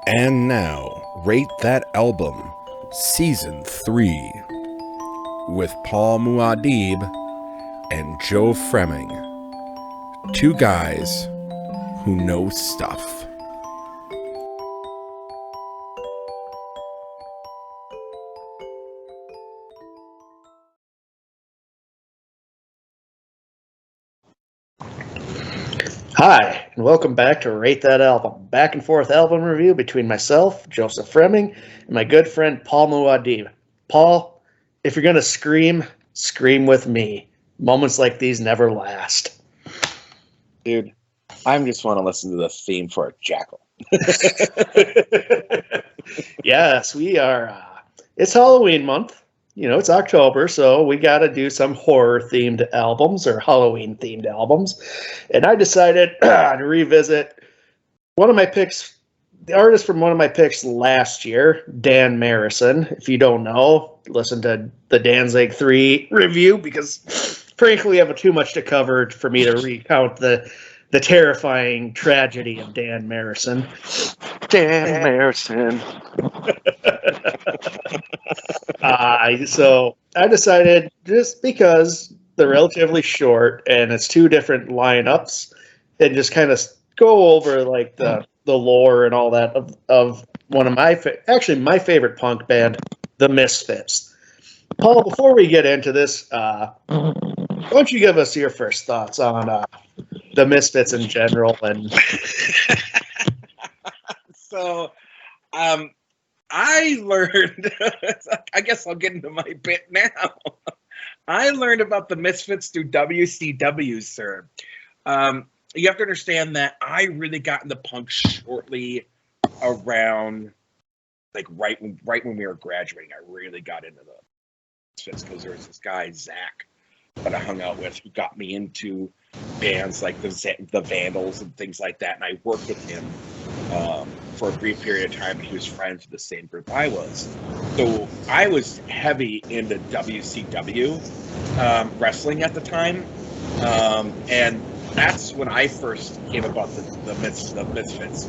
And now, Rate That Album, Season 3, with Paul Muad'Dib and Joe Fremming. Two guys who know stuff. Hi, and welcome back to Rate That Album, back and forth album review between myself, Joseph Fremming, and my good friend Paul Muad'Dib. Paul, if you're going to scream, scream with me. Moments like these never last. Dude, I just want to listen to the theme for a jackal. Yes, we are. It's Halloween month. You know, it's October, so we got to do some horror-themed albums or Halloween-themed albums. And I decided to revisit one of my picks, the artist from one of my picks last year, Dan Marrison. If you don't know, listen to the Danzig 3 review because, frankly, we have too much to cover for me to recount the terrifying tragedy of Dan Marrison. Dan Marrison. So I decided, just because they're relatively short and it's two different lineups, and just kind of go over like the lore and all that of one of my my favorite punk band, the Misfits. Paul, before we get into this, why don't you give us your first thoughts on the Misfits in general? And So, I learned, I guess I'll get into my bit now. I learned about the Misfits through WCW, sir. You have to understand that I really got into punk shortly around, like right when we were graduating. I really got into the Misfits because there was this guy, Zach, that I hung out with who got me into bands like the Vandals and things like that. And I worked with him for a brief period of time, and he was friends with the same group I was. So I was heavy into WCW wrestling at the time, and that's when I first came about the Misfits.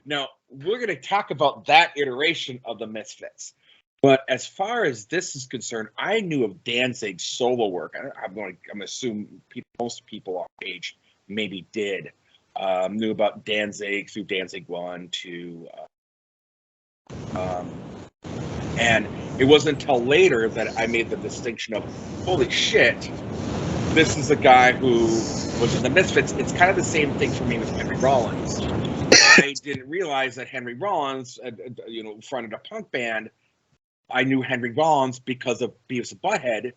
Now, we're going to talk about that iteration of the Misfits. But as far as this is concerned, I knew of Danzig's solo work. I'm assuming most people our age maybe did. Knew about Danzig through Danzig 1 to... and it wasn't until later that I made the distinction of, holy shit, this is a guy who was in the Misfits. It's kind of the same thing for me with Henry Rollins. I didn't realize that Henry Rollins, fronted a punk band. I knew Henry Rollins because of Beavis and Butthead.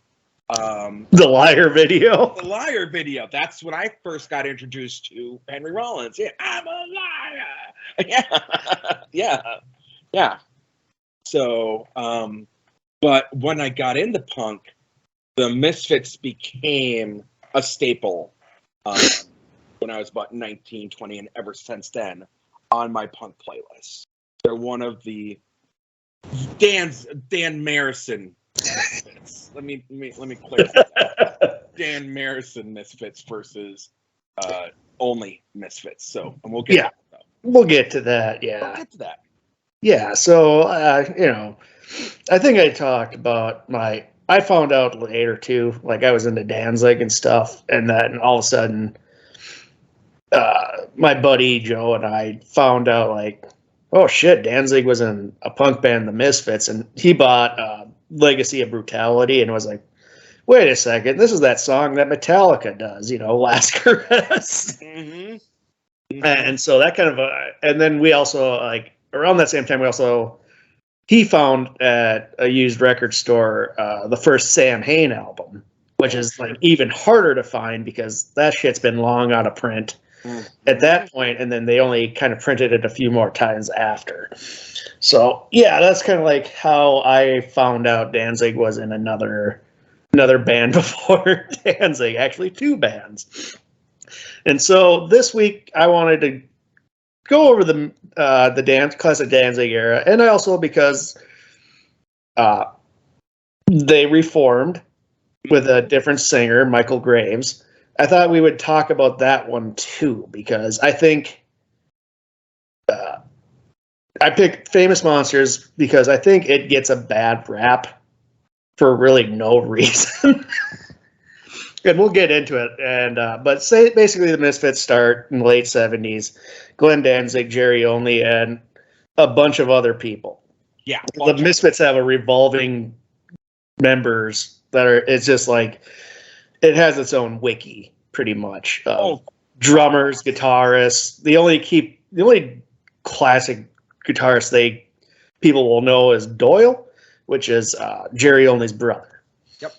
the Liar video. The Liar video. That's when I first got introduced to Henry Rollins. Yeah, I'm a liar. Yeah. So, but when I got into punk, the Misfits became a staple when I was about 19, 20, and ever since then on my punk playlist. They're one of the Dan Marrison Misfits. Let me clarify that. Dan Marrison Misfits versus only Misfits. So, and we'll get to that. We'll get to that. Yeah. We'll get to that. Yeah. So, I think I talked about I found out later too, like I was into Danzig and stuff, and then all of a sudden, my buddy Joe and I found out, like, oh shit, Danzig was in a punk band, the Misfits, and he bought Legacy of Brutality and was like, wait a second, this is that song that Metallica does, Last Caress. Mm-hmm. And so that kind of, and then we also, like, around that same time, he found at a used record store the first Sam Hain album, which is like even harder to find because that shit's been long out of print at that point, and then they only kind of printed it a few more times after. So yeah, that's kind of like how I found out Danzig was in another band before Danzig, actually two bands. And so this week I wanted to go over the classic Danzig era, and I also, because they reformed with a different singer, Michael Graves, I thought we would talk about that one too, because I think I picked Famous Monsters because I think it gets a bad rap for really no reason. And we'll get into it. And but say basically the Misfits start in the late 70s. Glenn Danzig, Jerry Only, and a bunch of other people. Yeah. The Misfits have a revolving members that are, it's just like, it has its own wiki pretty much. Drummers, guitarists. The only classic guitarist people will know is Doyle, which is Jerry Only's brother. Yep.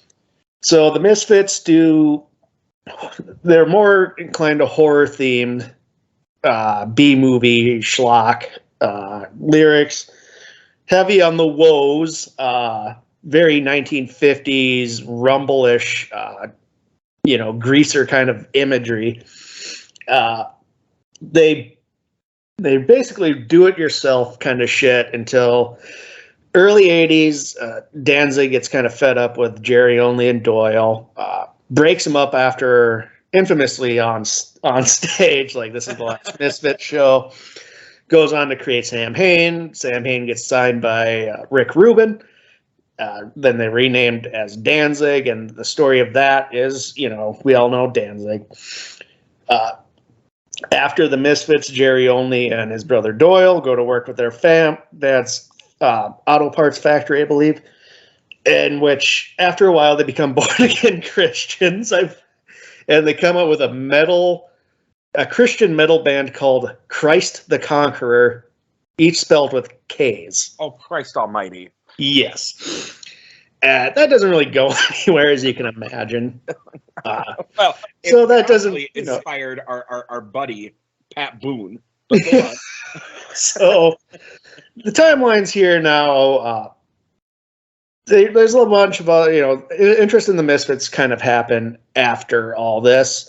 So the Misfits they're more inclined to horror themed B-movie schlock lyrics, heavy on the woes, very 1950s rumble-ish, greaser kind of imagery. They basically do-it-yourself kind of shit until early 80s. Danzig gets kind of fed up with Jerry Only and Doyle, breaks him up after infamously on stage, like this is the last Misfit show. Goes on to create Sam Hain. Sam Hain gets signed by Rick Rubin. Then they renamed as Danzig, and the story of that is, we all know Danzig. After the Misfits, Jerry Only and his brother Doyle go to work with their dad's auto parts factory, I believe, in which after a while they become born-again Christians. And they come up with a Christian metal band called Christ the Conqueror, each spelled with K's. Oh, Christ almighty. Yes. That doesn't really go anywhere, as you can imagine. Well, so that doesn't inspired our buddy Pat Boone. But go on. So the timelines here now. There's a bunch of interest in the Misfits kind of happened after all this.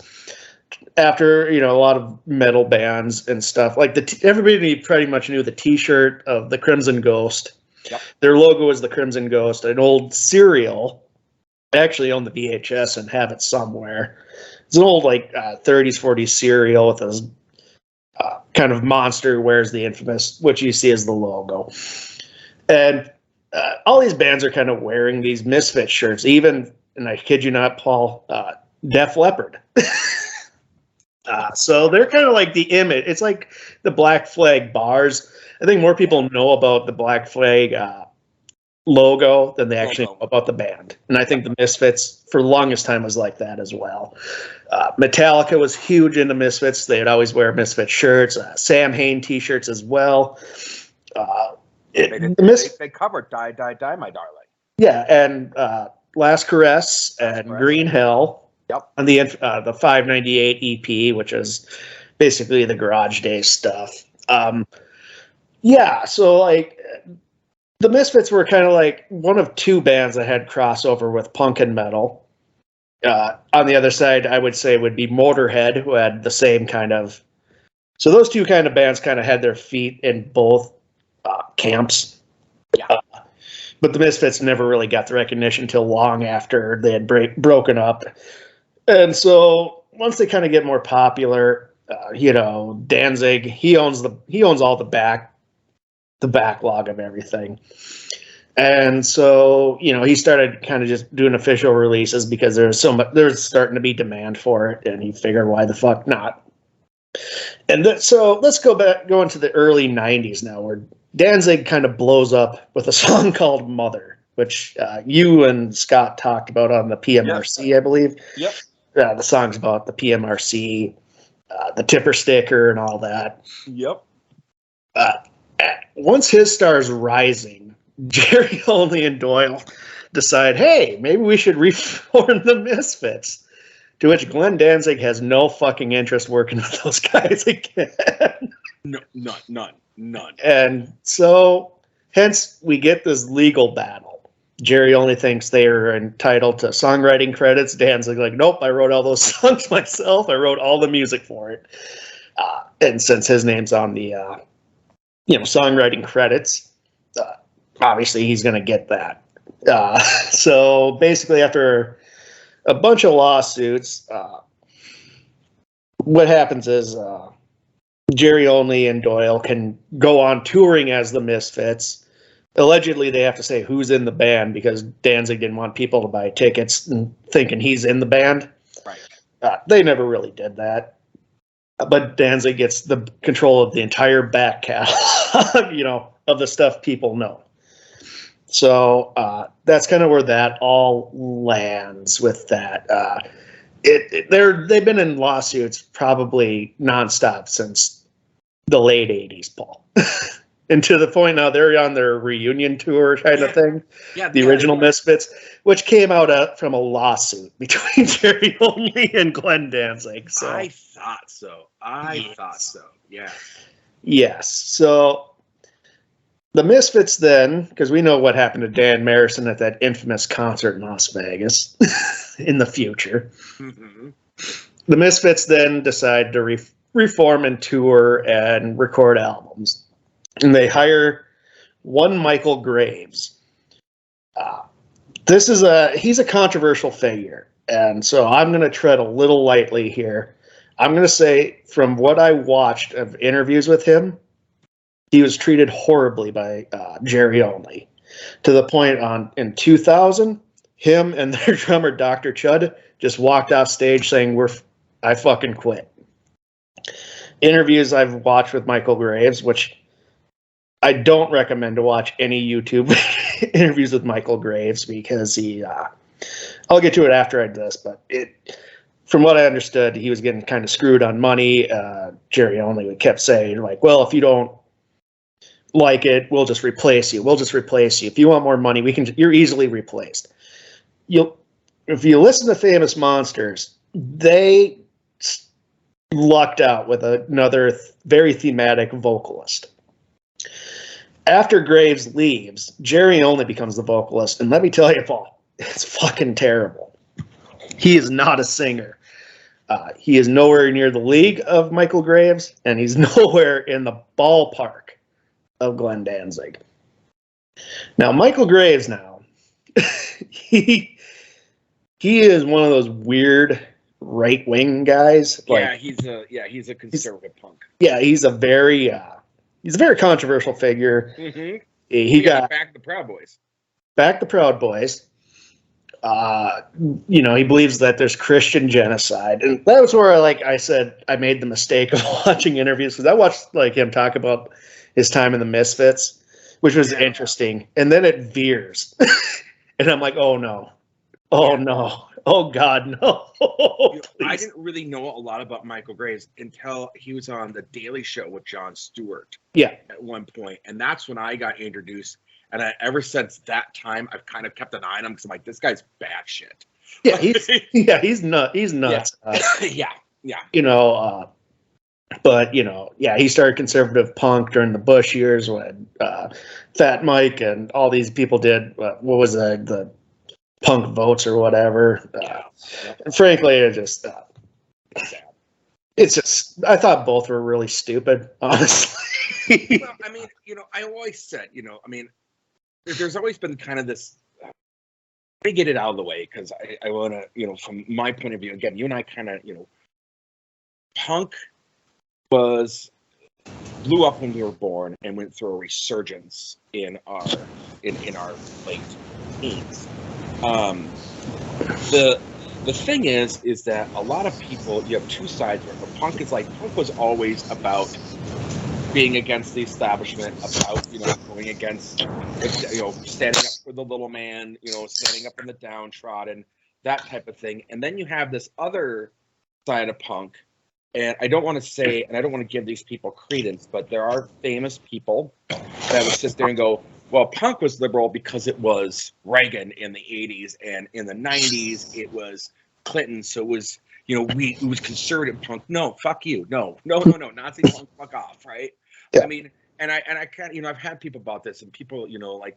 After a lot of metal bands and stuff, like everybody pretty much knew the T-shirt of the Crimson Ghost. Yep. Their logo was the Crimson Ghost, an old cereal. I actually own the VHS and have it somewhere. It's an old 30s, 40s cereal with this kind of monster wears the infamous, which you see as the logo. And all these bands are kind of wearing these Misfit shirts, even, and I kid you not, Paul, Def Leppard. So they're kind of like the image. It's like the Black Flag bars. I think more people know about the Black Flag logo than they actually know about the band. And I think the Misfits, for the longest time, was like that as well. Metallica was huge into Misfits. They'd always wear Misfit shirts, Sam Hain T-shirts as well. They covered Die, Die, Die, My Darling. Yeah, and Last Caress and Green Hell. Yep. On the 598 EP, which is basically the Garage Days stuff. So the Misfits were kind of one of two bands that had crossover with punk and metal. On the other side, I would say would be Motorhead, who had the same kind of. So those two kind of bands kind of had their feet in both camps. Yeah. But the Misfits never really got the recognition until long after they had broken up. And so once they kind of get more popular, Danzig, he owns all the backlog of everything. And so, he started kind of just doing official releases because there's starting to be demand for it, and he figured, why the fuck not? And so let's go into the early 90s now, where Danzig kind of blows up with a song called Mother, which you and Scott talked about on the PMRC, yes. I believe. Yep. The song's about the PMRC, the tipper sticker and all that. Yep. Once his star's rising, Jerry Only and Doyle decide, hey, maybe we should reform the Misfits. To which Glenn Danzig has no fucking interest working with those guys again. No, none. And so, hence, we get this legal battle. Jerry Only thinks they are entitled to songwriting credits. Danzig nope, I wrote all those songs myself. I wrote all the music for it. And since his name's on the, songwriting credits, obviously he's going to get that. So basically, after a bunch of lawsuits, what happens is Jerry Only and Doyle can go on touring as the Misfits. Allegedly, they have to say who's in the band because Danzig didn't want people to buy tickets and thinking he's in the band. Right. They never really did that. But Danzig gets the control of the entire back catalog, of the stuff people know. So that's kind of where that all lands with that. They've been in lawsuits probably nonstop since the late 80s, Paul. And to the point now they're on their reunion tour kind of thing. Yeah, the original Misfits, which came out from a lawsuit between Jerry Only and Glenn Danzig. So I thought so. Yeah. Yes. So the Misfits then, because we know what happened to Dan Marrison at that infamous concert in Las Vegas in the future. Mm-hmm. The Misfits then decide to reform and tour and record albums. And they hire one Michael Graves. He's a controversial figure. And so I'm going to tread a little lightly here. I'm going to say from what I watched of interviews with him, he was treated horribly by Jerry Only. To the point in 2000, him and their drummer, Dr. Chud, just walked off stage saying, I fucking quit. Interviews I've watched with Michael Graves, which I don't recommend to watch any YouTube interviews with Michael Graves because I'll get to it after I do this, but from what I understood, he was getting kind of screwed on money. Jerry Only kept saying, like, well, if you don't like it, we'll just replace you. If you want more money, you're easily replaced. If you listen to Famous Monsters, they lucked out with another very thematic vocalist. After Graves leaves, Jerry Only becomes the vocalist, and let me tell you, Paul, it's fucking terrible. He is not a singer. He is nowhere near the league of Michael Graves, and he's nowhere in the ballpark of Glenn Danzig. Now, Michael Graves he is one of those weird right-wing guys. He's a conservative punk. Yeah, he's a very controversial figure. Mm-hmm. He got back the Proud Boys. Back the Proud Boys. He believes that there's Christian genocide, and that was where I said I made the mistake of watching interviews because I watched him talk about his time in the Misfits, which was interesting, and then it veers, and I'm like, oh no, oh God, no. I didn't really know a lot about Michael Graves until he was on the Daily Show with Jon Stewart. Yeah, at one point, and that's when I got introduced. And ever since that time, I've kind of kept an eye on him because I'm like, this guy's batshit. Yeah, he's nuts. He's nuts. Yeah. But he started conservative punk during the Bush years when Fat Mike and all these people did what was the punk votes or whatever. And frankly, it's just I thought both were really stupid, honestly. Well, I mean, I always said, there's always been kind of this. Let me get it out of the way because I want to, from my point of view, again, you and I kind of, punk blew up when we were born and went through a resurgence in our late teens. The thing is that a lot of people, you have two sides where punk was always about being against the establishment, about going against standing up for the little man, standing up for the downtrodden, that type of thing. And then you have this other side of punk, and I don't want to say, and I don't want to give these people credence, but there are famous people that would sit there and go, well, punk was liberal because it was Reagan in the 80s, and in the 90s it was Clinton, so it was it was conservative punk. No, fuck you. No, Nazi punk, fuck off, right? Yeah. I mean, and I can't, I've had people about this, and people,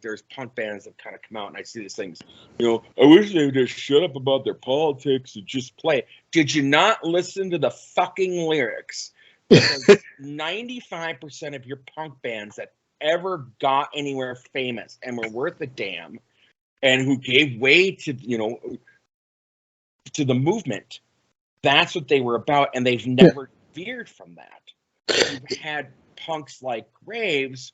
there's punk bands that kind of come out, and I see these things, I wish they would just shut up about their politics and just play. Did you not listen to the fucking lyrics? Because 95% of your punk bands that ever got anywhere famous and were worth a damn, and who gave way to, to the movement, that's what they were about, and they've never veered from that. you've had punks like Graves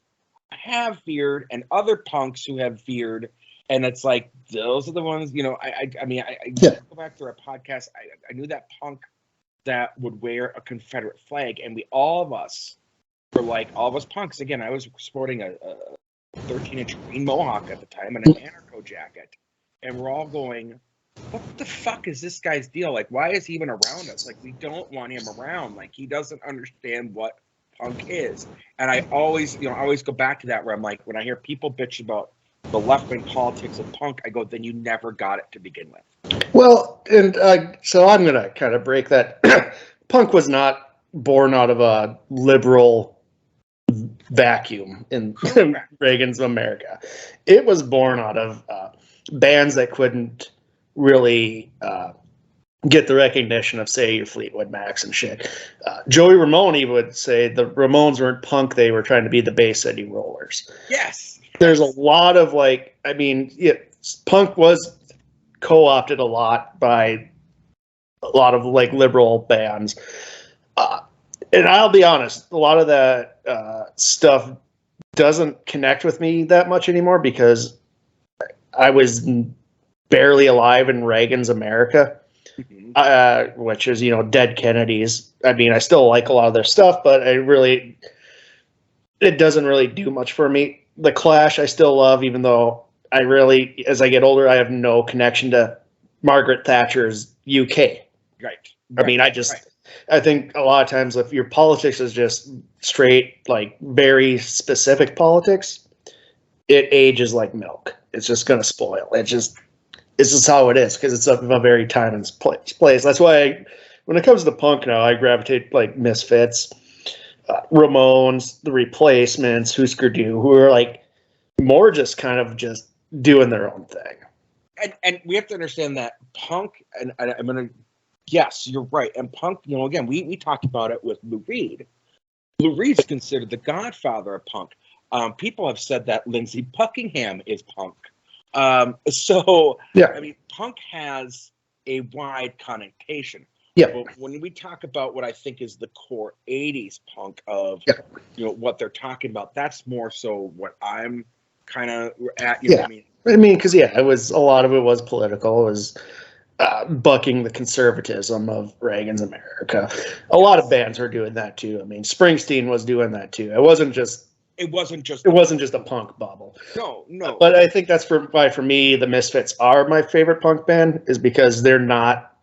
have veered, and other punks who have veered, and it's like those are the ones. I mean, I go back to our podcast. I knew that punk that would wear a Confederate flag, and all of us punks. Again, I was sporting a 13-inch green mohawk at the time and an anarcho jacket, and we're all going, what the fuck is this guy's deal? Like, why is he even around us? Like, we don't want him around. Like, he doesn't understand what punk is. And I always go back to that, where I'm like, when I hear people bitch about the left-wing politics of punk, I go, then you never got it to begin with. Well, and so I'm going to kind of break that. Punk was not born out of a liberal vacuum in Reagan's America. It was born out of bands that couldn't really get the recognition of, say, your Fleetwood Macs and shit. Joey Ramone would say the Ramones weren't punk, they were trying to be the Bay City Rollers. Yes. There's a lot of punk was co-opted a lot by a lot of liberal bands. And I'll be honest, a lot of that stuff doesn't connect with me that much anymore because I was barely alive in Reagan's America, which is, Dead Kennedys. I mean, I still like a lot of their stuff, but it doesn't really do much for me. The Clash I still love, even though as I get older, I have no connection to Margaret Thatcher's UK. Right. I mean, I think a lot of times if your politics is just straight, very specific politics, it ages like milk. It's just going to spoil. It's just how it is because it's a very time and place. That's why when it comes to punk now, I gravitate Misfits, Ramones, The Replacements, Husker Du, who are more just kind of just doing their own thing. And we have to understand that punk, and I'm going to, yes, you're right. And punk, again, we talked about it with Lou Reed. Lou Reed's considered the godfather of punk. People have said that Lindsey Buckingham is punk. So, yeah. I mean, punk has a wide connotation. Yeah. But when we talk about what I think is the core 80s punk of, what they're talking about, that's more so what I'm kind of at. You know what I mean? I mean, because, it was, a lot of it was political. It was bucking the conservatism of Reagan's America. A lot of bands were doing that too. I mean, Springsteen was doing that too. It wasn't just a punk bubble. No. But I think that's why for me the Misfits are my favorite punk band, is because they're not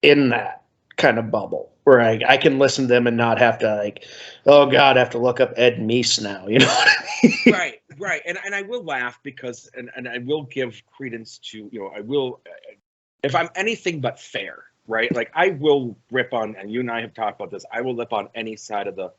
in that kind of bubble where I can listen to them and not have to oh God, I have to look up Ed Meese now. You know what I mean? Right. And I will laugh because and I will give credence to I will. If I'm anything but fair, right? I will rip on, and you and I have talked about this, I will rip on any side of the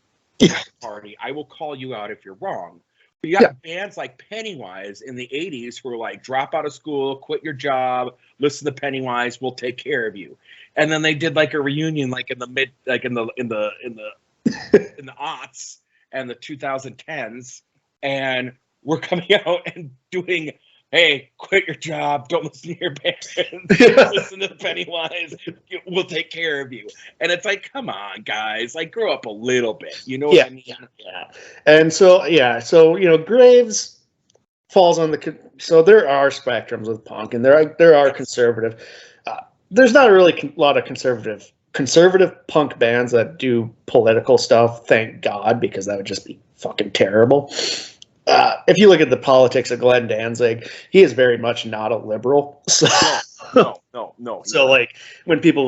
party. I will call you out if you're wrong. But you got bands like Pennywise in the 80s who were drop out of school, quit your job, listen to Pennywise, we'll take care of you. And then they did a reunion in the mid in the aughts and the 2010s, and we're coming out and doing, hey, quit your job, don't listen to your parents, listen to Pennywise, we'll take care of you. And it's come on, guys, grow up a little bit. You know what I mean? Yeah. And so, Graves falls on so there are spectrums with punk, and there are conservative. There's not really a lot of conservative punk bands that do political stuff, thank God, because that would just be fucking terrible. If you look at the politics of Glenn Danzig, he is very much not a liberal. So, no. So, when people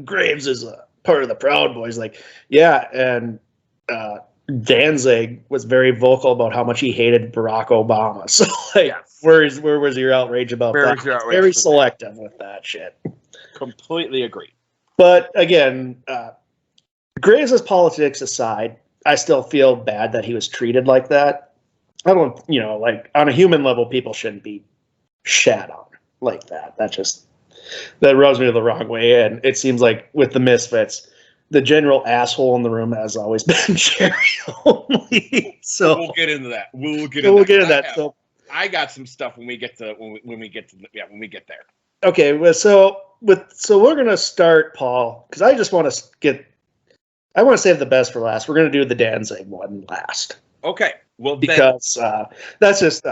Graves is a part of the Proud Boys, and Danzig was very vocal about how much he hated Barack Obama. So, where was your outrage about that? Very selective with that shit. Completely agree. But again, Graves' politics aside, I still feel bad that he was treated like that. I don't, on a human level, people shouldn't be shat on like that. That rubs me the wrong way. And it seems like with the Misfits, the general asshole in the room has always been Jerry Only. So we'll get into that. We'll get into that. So I got some stuff when we get there. Okay, so we're gonna start, Paul, because I just want to I want to save the best for last. We're going to do the Danzig one last. Okay. Well, because that's just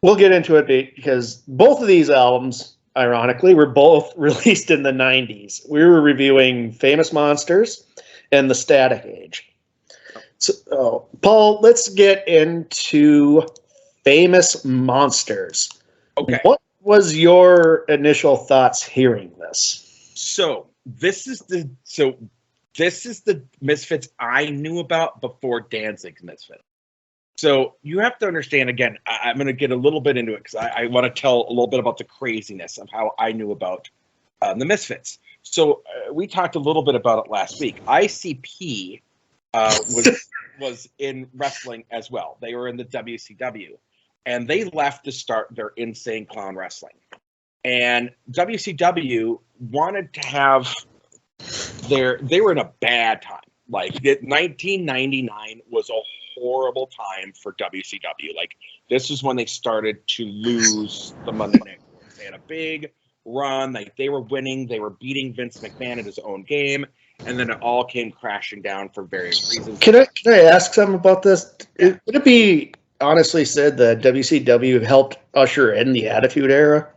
we'll get into it because both of these albums, ironically, were both released in the 90s. We were reviewing Famous Monsters and The Static Age. So, Paul, let's get into Famous Monsters. Okay. What was your initial thoughts hearing this? So this is the Misfits I knew about before Danzig's Misfits. So you have to understand, again, I'm going to get a little bit into it because I want to tell a little bit about the craziness of how I knew about the Misfits. So we talked a little bit about it last week. ICP was in wrestling as well. They were in the WCW. And they left to start their Insane Clown Wrestling. And WCW wanted to have they were in a bad time. Like 1999 was a horrible time for WCW. Like this is when they started to lose the Monday Night Wars. They had a big run. Like they were winning. They were beating Vince McMahon at his own game. And then it all came crashing down for various reasons. Can I ask something about this? Would it be honestly said that WCW helped usher in the Attitude Era?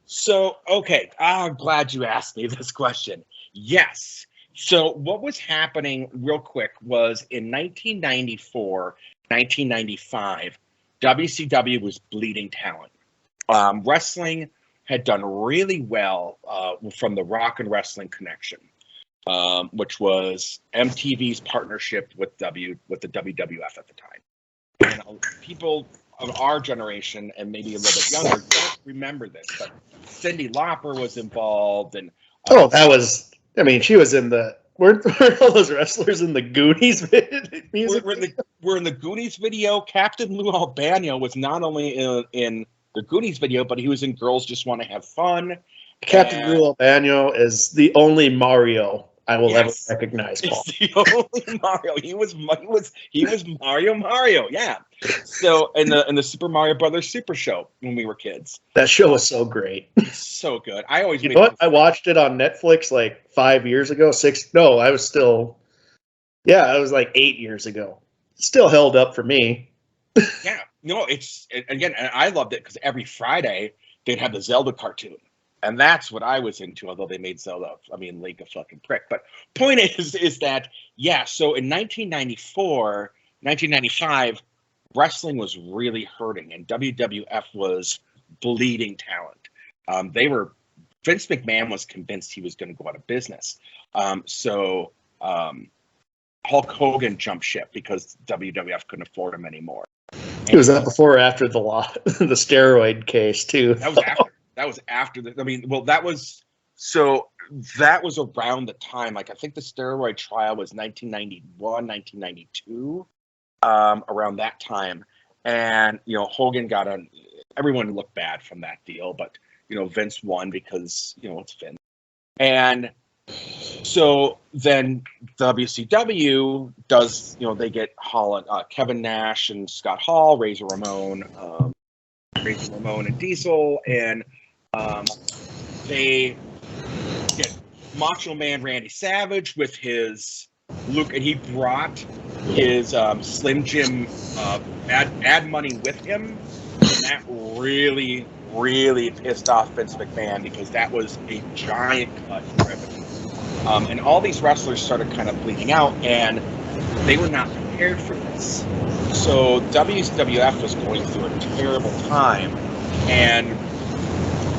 So, okay, I'm glad you asked me this question. Yes. So what was happening real quick was in 1994, 1995, WCW was bleeding talent. Wrestling had done really well from the Rock and Wrestling Connection, which was MTV's partnership with the WWF at the time. And people of our generation and maybe a little bit younger don't remember this, but Cyndi Lauper was involved, and that was. I mean, she was in the. Weren't all those wrestlers in the Goonies music? We're in the Goonies video. Captain Lou Albano was not only in the Goonies video, but he was in Girls Just Want to Have Fun. Captain Lou Albano is the only Mario I will ever recognize, Paul. He's the only Mario. He was Mario. Yeah. So in the Super Mario Brothers Super Show when we were kids. That show was so great. So good. I always. You know what? I watched it on Netflix like 5 years ago. I was still. Yeah, it was like 8 years ago. Still held up for me. Yeah. No, again, and I loved it because every Friday they'd have the Zelda cartoon. And that's what I was into, although they made Zelda, Link a fucking prick. But point is that, yeah, so in 1994, 1995, wrestling was really hurting, and WWF was bleeding talent. Vince McMahon was convinced he was going to go out of business. So Hulk Hogan jumped ship because WWF couldn't afford him anymore. Was that before or after the the steroid case, too? That was after. That was after that was around the time. Like I think the steroid trial was 1991, 1992, around that time. And Hogan got on. Everyone looked bad from that deal, but Vince won because it's Vince. And so then WCW does. They get Kevin Nash and Scott Hall, Razor Ramon and Diesel, and they get Macho Man Randy Savage with his Luke, and he brought his Slim Jim ad money with him, and that really, really pissed off Vince McMahon because that was a giant cut in revenue. And all these wrestlers started kind of bleeding out, and they were not prepared for this. So WWF was going through a terrible time, and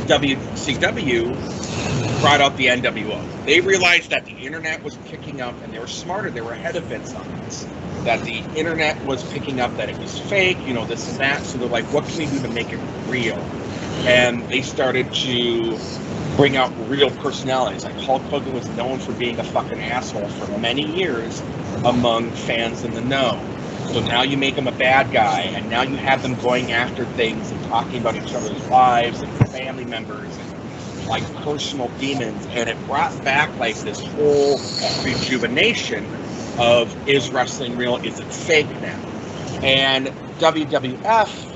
WCW brought out the NWO. They realized that the internet was picking up, and they were smarter. They were ahead of Vince on this. That the internet was picking up that it was fake, this and that. So they're like, what can we do to make it real? And they started to bring out real personalities. Like Hulk Hogan was known for being a fucking asshole for many years among fans in the know. So now you make him a bad guy, and now you have them going after things and talking about each other's lives and family members and like personal demons. And it brought back like this whole rejuvenation of, is wrestling real? Is it fake now? And WWF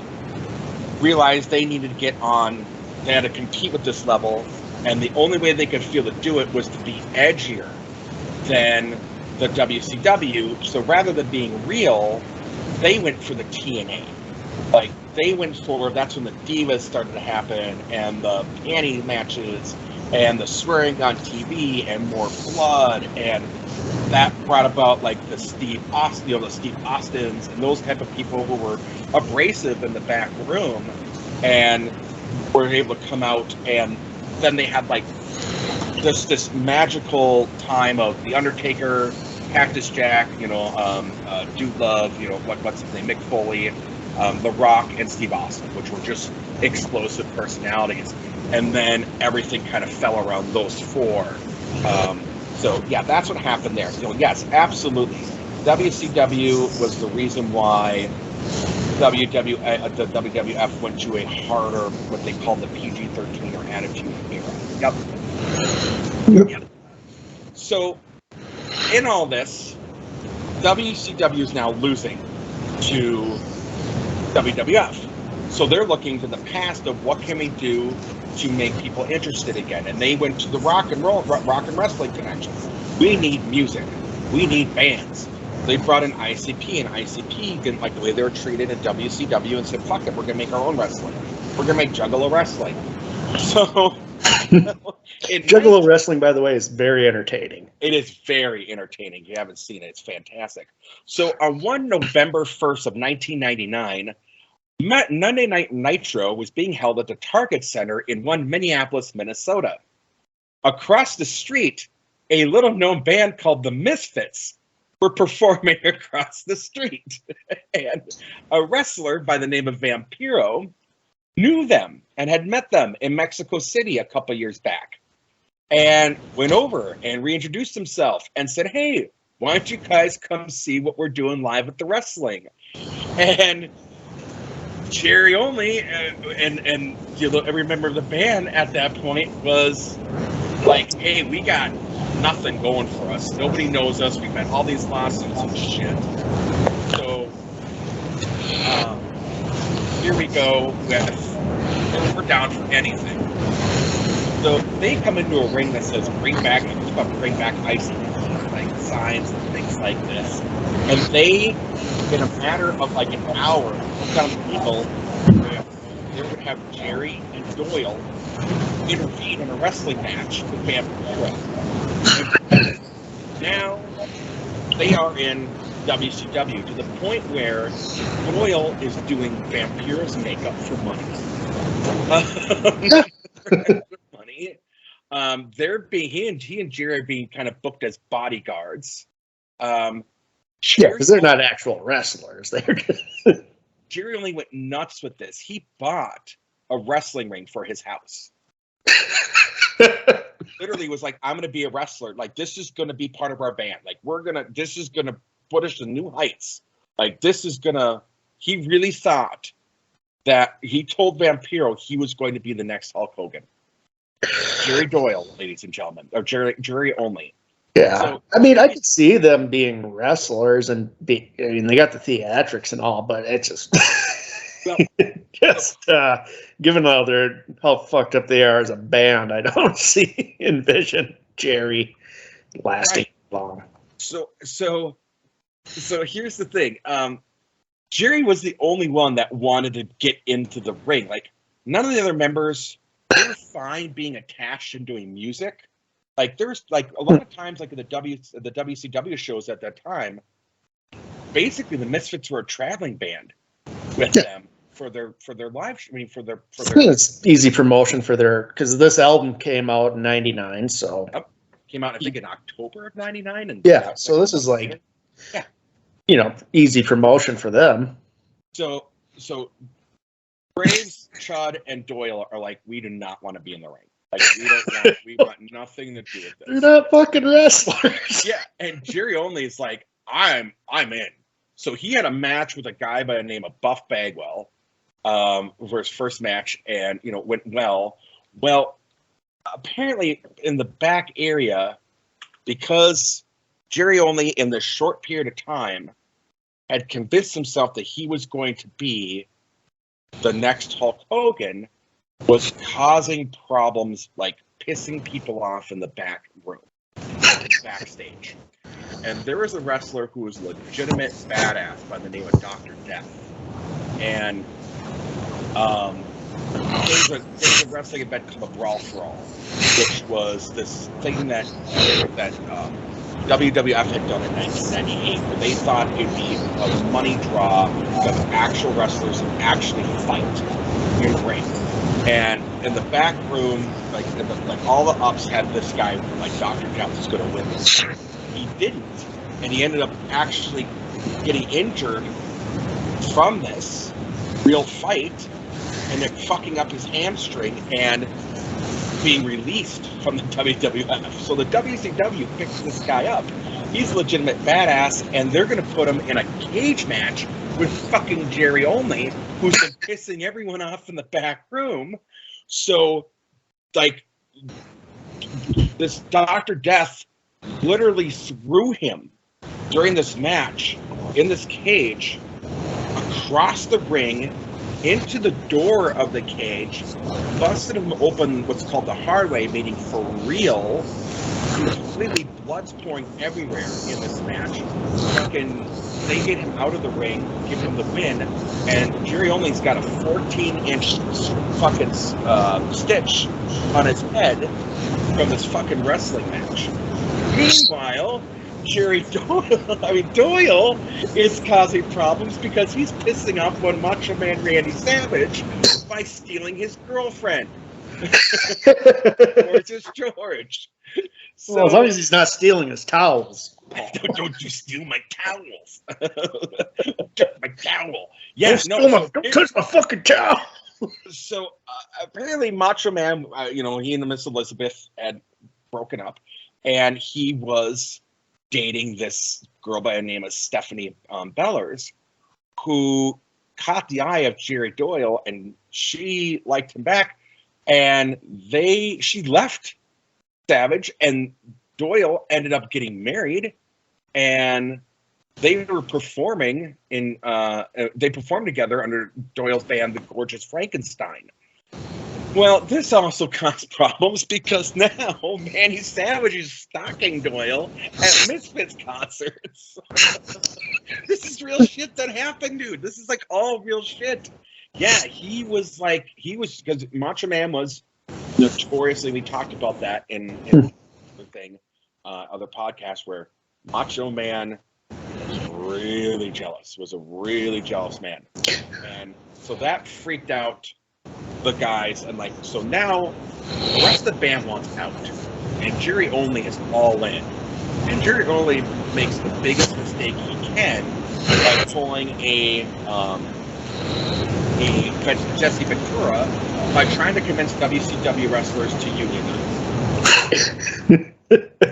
realized they needed to get on, they had to compete with this level, and the only way they could feel to do it was to be edgier than the WCW. So rather than being real, they went for the TNA. Like, they went for, that's when the divas started to happen, and the panty matches, and the swearing on TV, and more blood, and that brought about like the Steve Austins, and those type of people who were abrasive in the back room, and were able to come out, and then they had like this magical time of The Undertaker, Cactus Jack, Dude Love, what's his name, Mick Foley, The Rock, and Steve Austin, which were just explosive personalities. And then everything kind of fell around those four. So yeah, that's what happened there. Yes, absolutely. WCW was the reason why the WWF went to a harder, what they called the PG-13 or Attitude Era. Yep. So in all this, WCW is now losing to WWF. So they're looking to the past of what can we do to make people interested again. And they went to the rock and wrestling connection. We need music. We need bands. They brought in ICP, and ICP didn't like the way they were treated at WCW and said, fuck it, we're going to make our own wrestling. We're going to make Juggalo Wrestling. So... Juggalo Wrestling, by the way, is very entertaining. It is very entertaining. If you haven't seen it, it's fantastic. So on November 1st of 1999, Monday Night Nitro was being held at the Target Center in Minneapolis, Minnesota. Across the street, a little-known band called the Misfits were performing across the street. And a wrestler by the name of Vampiro knew them and had met them in Mexico City a couple years back, and went over and reintroduced himself and said, hey, why don't you guys come see what we're doing live at the wrestling? And Jerry Only and every member of the band at that point was like, hey, we got nothing going for us. Nobody knows us. We've had all these lawsuits and shit. So here we go. We're down for anything. So they come into a ring that says bring back ice, like signs and things like this. And they, in a matter of like an hour, put down people. They would have Jerry and Doyle intervene in a wrestling match with Vampiro. Now they are in WCW to the point where Doyle is doing Vampiro's makeup for money. He and Jerry are being kind of booked as bodyguards. Because they're not actual wrestlers. They're just... Jerry Only went nuts with this. He bought a wrestling ring for his house. Literally was like, I'm going to be a wrestler. Like, this is going to be part of our band. Like, this is going to put us to new heights. Like, he really thought that he told Vampiro he was going to be the next Hulk Hogan. Jerry Doyle, ladies and gentlemen, or Jerry Only. Yeah, so, I could see them being wrestlers and they got the theatrics and all, but it's just, given how fucked up they are as a band, I don't envision Jerry lasting long. So here's the thing. Jerry was the only one that wanted to get into the ring. Like, none of the other members, they were fine being attached and doing music. Like, there's like a lot of times, like in the WCW shows at that time, basically the Misfits were a traveling band with them for their live. It's easy promotion for because this album came out in '99, so came out I think in October of '99, and so this is like easy promotion for them. So Graves, Chud, and Doyle are like, we do not want to be in the ring. Like, we want nothing to do with this. They're not fucking wrestlers. Yeah, and Jerry Only is like, I'm in. So he had a match with a guy by the name of Buff Bagwell for his first match, and went well. Well, apparently in the back area, because Jerry Only in this short period of time had convinced himself that he was going to be the next Hulk Hogan, was causing problems, like pissing people off in the back room. backstage. And there was a wrestler who was a legitimate badass by the name of Dr. Death. And there was a wrestling event called a Brawl for All, which was this thing that WWF had done in 1998, where they thought it'd be a money draw because actual wrestlers would actually fight in the ring. And in the back room, like all the ups had this guy, like Dr. Death, was going to win this. He didn't, and he ended up actually getting injured from this real fight, and then fucking up his hamstring and being released from the WWF. So the WCW picks this guy up. He's a legitimate badass, and they're going to put him in a cage match with fucking Jerry Only, who's been pissing everyone off in the back room. So, like, this Dr. Death literally threw him during this match in this cage across the ring into the door of the cage, busted him open what's called the hard way, meaning for real. Completely blood's pouring everywhere in this match. Fucking, they get him out of the ring, give him the win, and Jerry Only's got a 14-inch fucking stitch on his head from this fucking wrestling match. Meanwhile, Doyle is causing problems because he's pissing off one Macho Man Randy Savage by stealing his girlfriend. George. So, well, as long as he's not stealing his towels. Don't you steal my towels. My towel. Yeah, don't touch my fucking towel. So apparently Macho Man, he and Miss Elizabeth had broken up, and he was dating this girl by the name of Stephanie Bellers, who caught the eye of Jerry Doyle, and she liked him back, and she left Savage, and Doyle ended up getting married, and they were performing they performed together under Doyle's band, The Gorgeous Frankenstein. Well, this also caused problems because now Randy Savage is stalking Doyle at Misfits concerts. This is real shit that happened, dude. This is like all real shit. Yeah, because Macho Man was notoriously, we talked about that in other podcasts, where Macho Man was a really jealous man. And so that freaked out the guys, and so now the rest of the band wants out, and Jerry Only is all in, and Jerry Only makes the biggest mistake he can by pulling a Jesse Ventura by trying to convince WCW wrestlers to unionize,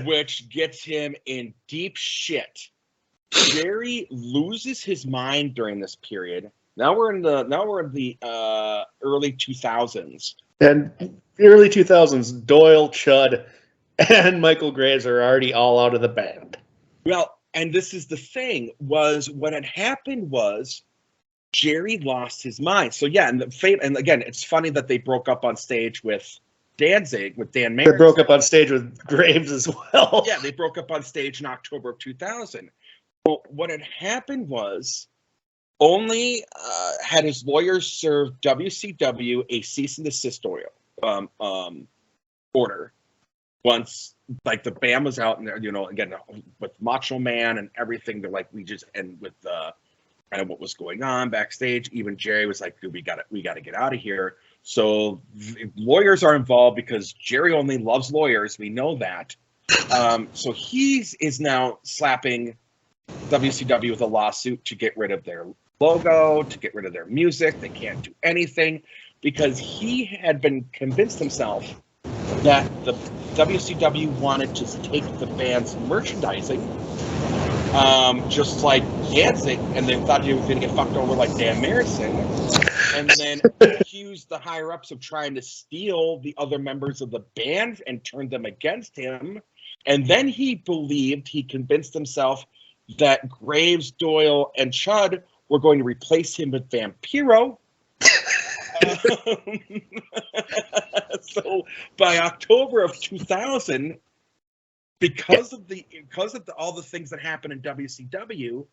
which gets him in deep shit. Jerry loses his mind during this period. Now we're in the early 2000s. And early 2000s, Doyle, Chud, and Michael Graves are already all out of the band. Well, and this is the thing, was what had happened was Jerry lost his mind. So yeah, and again, it's funny that they broke up on stage with Danzig, with Dan Marrison. They broke up on stage with Graves as well. Yeah, they broke up on stage in October of 2000. Well, what had happened was Only had his lawyers serve WCW a cease and desist order once, like, the band was out, and again with Macho Man and everything, they're like, and with kind of what was going on backstage, even Jerry was like, dude, we got to get out of here. So lawyers are involved because Jerry Only loves lawyers. We know that. So he is now slapping WCW with a lawsuit to get rid of their logo, to get rid of their music. They can't do anything because he had been convinced himself that the WCW wanted to take the band's merchandising, just like Danzig, and they thought he was going to get fucked over like Dan Marrison, and then accused the higher-ups of trying to steal the other members of the band and turn them against him. And then he convinced himself that Graves, Doyle, and Chud were going to replace him with Vampiro. So by October of 2000, because of all the things that happened in WCW,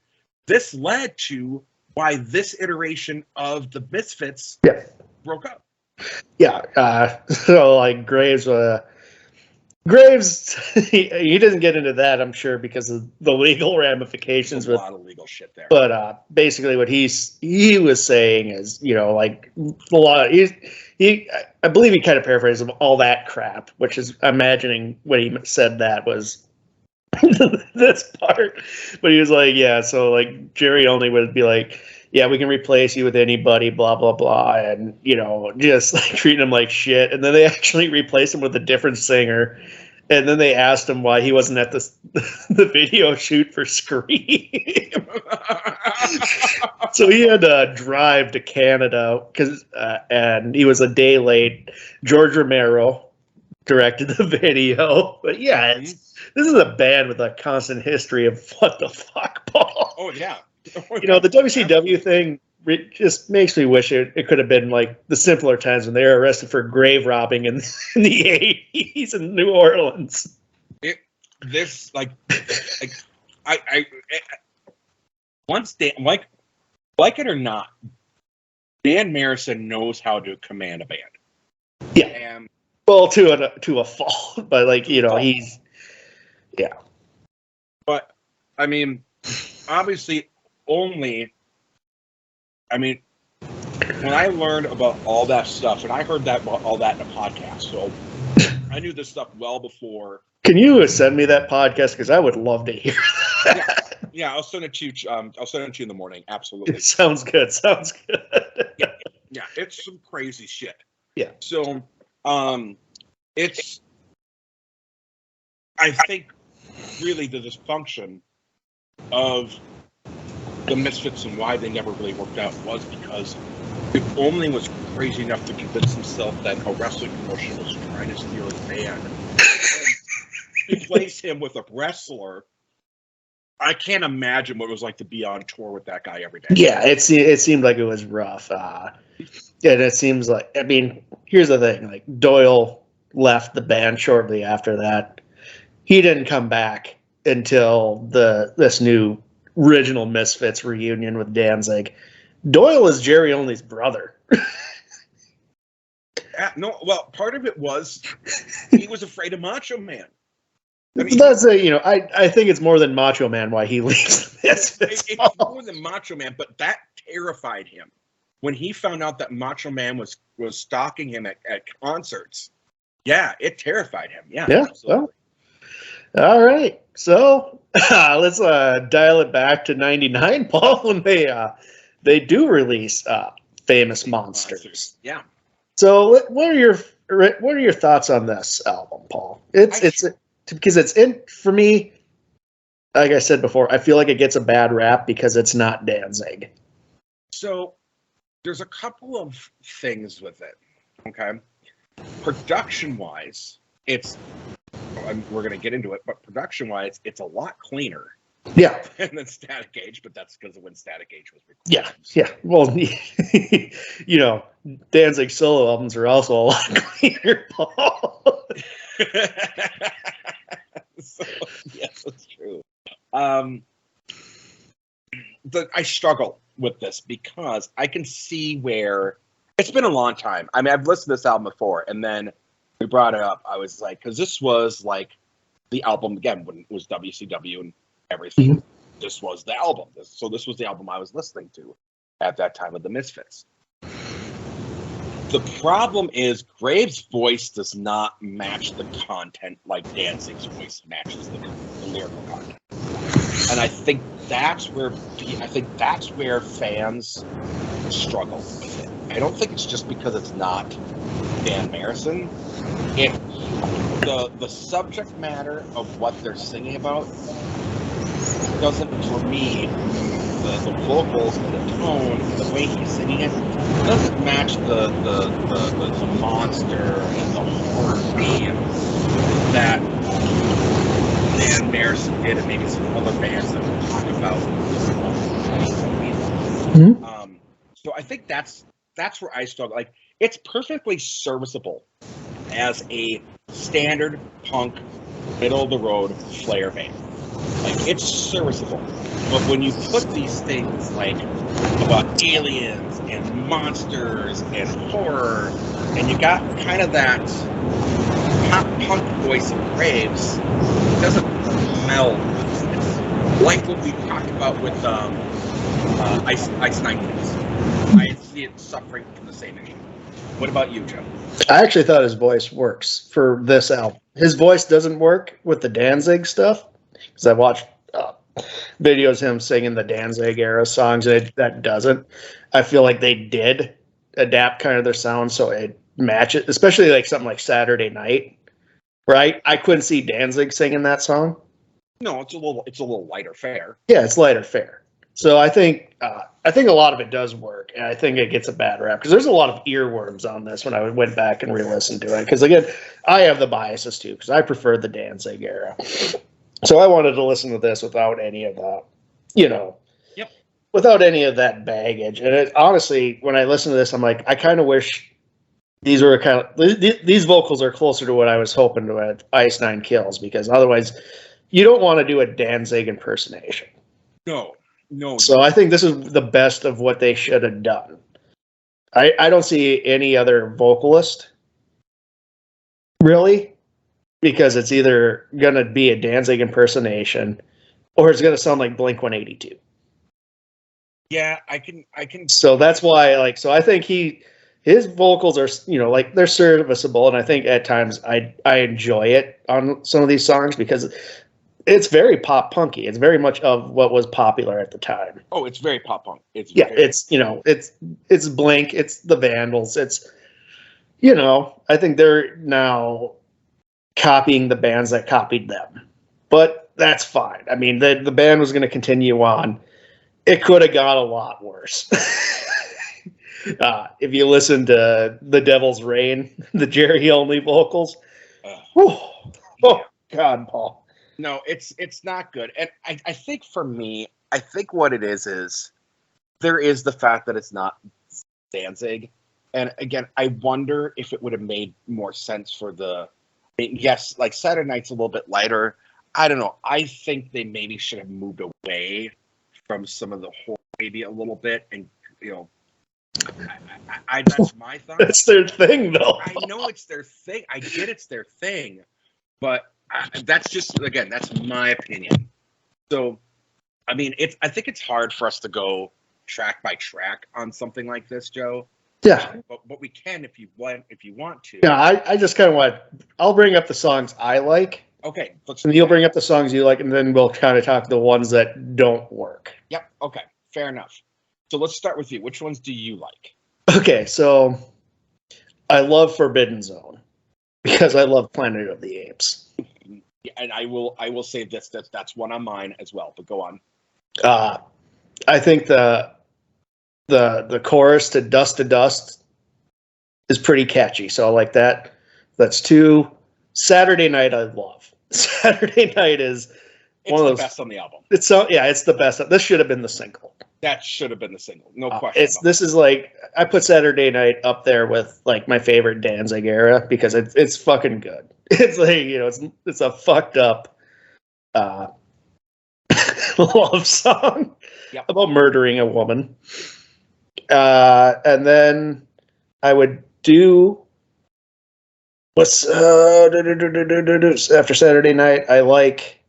this led to why this iteration of the Misfits broke up. Yeah. So like Graves, he doesn't get into that, I'm sure, because of the legal ramifications. There's a lot of legal shit there. But basically, what he was saying is, like a lot. I believe he kind of paraphrased all that crap, which is imagining when he said that was this part. But he was like, yeah, so like Jerry only would be like, yeah, we can replace you with anybody, blah blah blah, and just like treating him like shit. And then they actually replaced him with a different singer. And then they asked him why he wasn't at the video shoot for Scream. So he had to drive to Canada and he was a day late. George Romero directed the video. But yeah, this is a band with a constant history of what the fuck, Paul. Oh, yeah. The WCW thing just makes me wish it could have been like the simpler times when they were arrested for grave robbing in the 80s in New Orleans. Once Dan, like it or not, Dan Marrison knows how to command a band. Yeah. And, well, to a fault, but he's. Yeah. But I mean, obviously, when I learned about all that stuff, and I heard all that in a podcast, so I knew this stuff well before. Can you send me that podcast? Because I would love to hear that. Yeah, I'll send it to you. I'll send it to you in the morning. Absolutely. Sounds good. Yeah, it's some crazy shit. Yeah. So, I think, really the dysfunction of the Misfits and why they never really worked out was because if only was crazy enough to convince himself that a wrestling promotion was trying to steal his band and replace him with a wrestler. I can't imagine what it was like to be on tour with that guy every day. Yeah, it seemed like it was rough. And it seems like, here's the thing, like Doyle left the band shortly after that. He didn't come back until this new original Misfits reunion with Danzig. Doyle is Jerry Only's brother. No, well, part of it was he was afraid of Macho Man. That's I think it's more than Macho Man why he leaves the Misfits. It's more than Macho Man, but that terrified him when he found out that Macho Man was stalking him at concerts. Yeah, it terrified him. Yeah, absolutely. Well, all right. So let's dial it back to '99, Paul, when they do release Famous Monsters. Yeah. So what are your thoughts on this album, Paul? It's because it's in, for me, like I said before, I feel like it gets a bad rap because it's not Danzig. So there's a couple of things with it. Okay. Production-wise, we're going to get into it, but production-wise, it's a lot cleaner. Yeah. Than Static Age, but that's because of when Static Age was recorded. Yeah. Well, Danzig solo albums are also a lot cleaner, Paul. Yes, that's true. I struggle with this because I can see where it's been a long time. I've listened to this album before, and then we brought it up. I was like, because this was like the album again when it was WCW and everything. Mm-hmm. This was the album. So this was the album I was listening to at that time of the Misfits. The problem is Graves' voice does not match the content like Danzig's voice matches the lyrical content, and I think that's where fans struggle with it. I don't think it's just because it's not Dan Marrison. The subject matter of what they're singing about doesn't, for me, the vocals and the tone and the way he's singing it doesn't match the monster and the horror theme that Dan Marrison did and maybe some other bands that we'll talk about. Mm-hmm. So I think that's where I struggle. Like, it's perfectly serviceable as a standard punk middle of the road Slayer band. Like, it's serviceable. But when you put these things like about aliens and monsters and horror, and you got kind of that pop punk voice of Graves, it doesn't meld. It's like what we talked about with Ice Nine Kills. I see it suffering from the same issue. What about you, Joe? I actually thought his voice works for this album. His voice doesn't work with the Danzig stuff, because I watched videos of him singing the Danzig era songs, and that doesn't. I feel like they did adapt kind of their sound so it matches, especially like something like Saturday Night, right? I couldn't see Danzig singing that song. No, it's a little lighter fare. Yeah, it's lighter fare. So I think a lot of it does work, and I think it gets a bad rap because there's a lot of earworms on this when I went back and re-listened to it. Because again, I have the biases too because I prefer the Danzig era. So I wanted to listen to this without any of that, without any of that baggage. And honestly, when I listen to this, I'm like, I kind of wish these were these vocals are closer to what I was hoping to with Ice Nine Kills, because otherwise, you don't want to do a Danzig impersonation. No. So I think this is the best of what they should have done. I don't see any other vocalist, really, because it's either going to be a Danzig impersonation or it's going to sound like Blink-182. Yeah, I can. So that's why, I think his vocals are, they're serviceable, and I think at times I enjoy it on some of these songs because it's very pop punky. It's very much of what was popular at the time. Oh, it's very pop punk. It's Blink, it's the Vandals. It's, I think they're now copying the bands that copied them, but that's fine. I mean, the band was going to continue on. It could have got a lot worse. If you listen to The Devil's Rain, the Jerry only vocals. God, Paul. No, it's not good. And I think for me, I think what it is there is the fact that it's not Danzig. And again, I wonder if it would have made more sense for yes, like Saturday Night's a little bit lighter. I don't know. I think they maybe should have moved away from some of the horror maybe a little bit. And, that's my thought. That's their thing, though. I know it's their thing. I get it's their thing. But that's just, again, that's my opinion. So, I mean, I think it's hard for us to go track by track on something like this, Joe. Yeah. But we can if you want to. Yeah, I just kind of I'll bring up the songs I like. Okay. And you'll bring up the songs you like, and then we'll kind of talk the ones that don't work. Yep. Okay. Fair enough. So let's start with you. Which ones do you like? Okay, so I love Forbidden Zone because I love Planet of the Apes. And I will say this, that's one on mine as well, but go on. I think the chorus to Dust is pretty catchy, so I like that. That's 2. Saturday Night I love. Saturday Night is one of those best on the album. It's the best. This should have been the single. That should have been the single, no question. This is like, I put Saturday Night up there with like my favorite Danzig era because it's fucking good. It's like, it's a fucked up love song about murdering a woman. And then I would do after Saturday Night. I like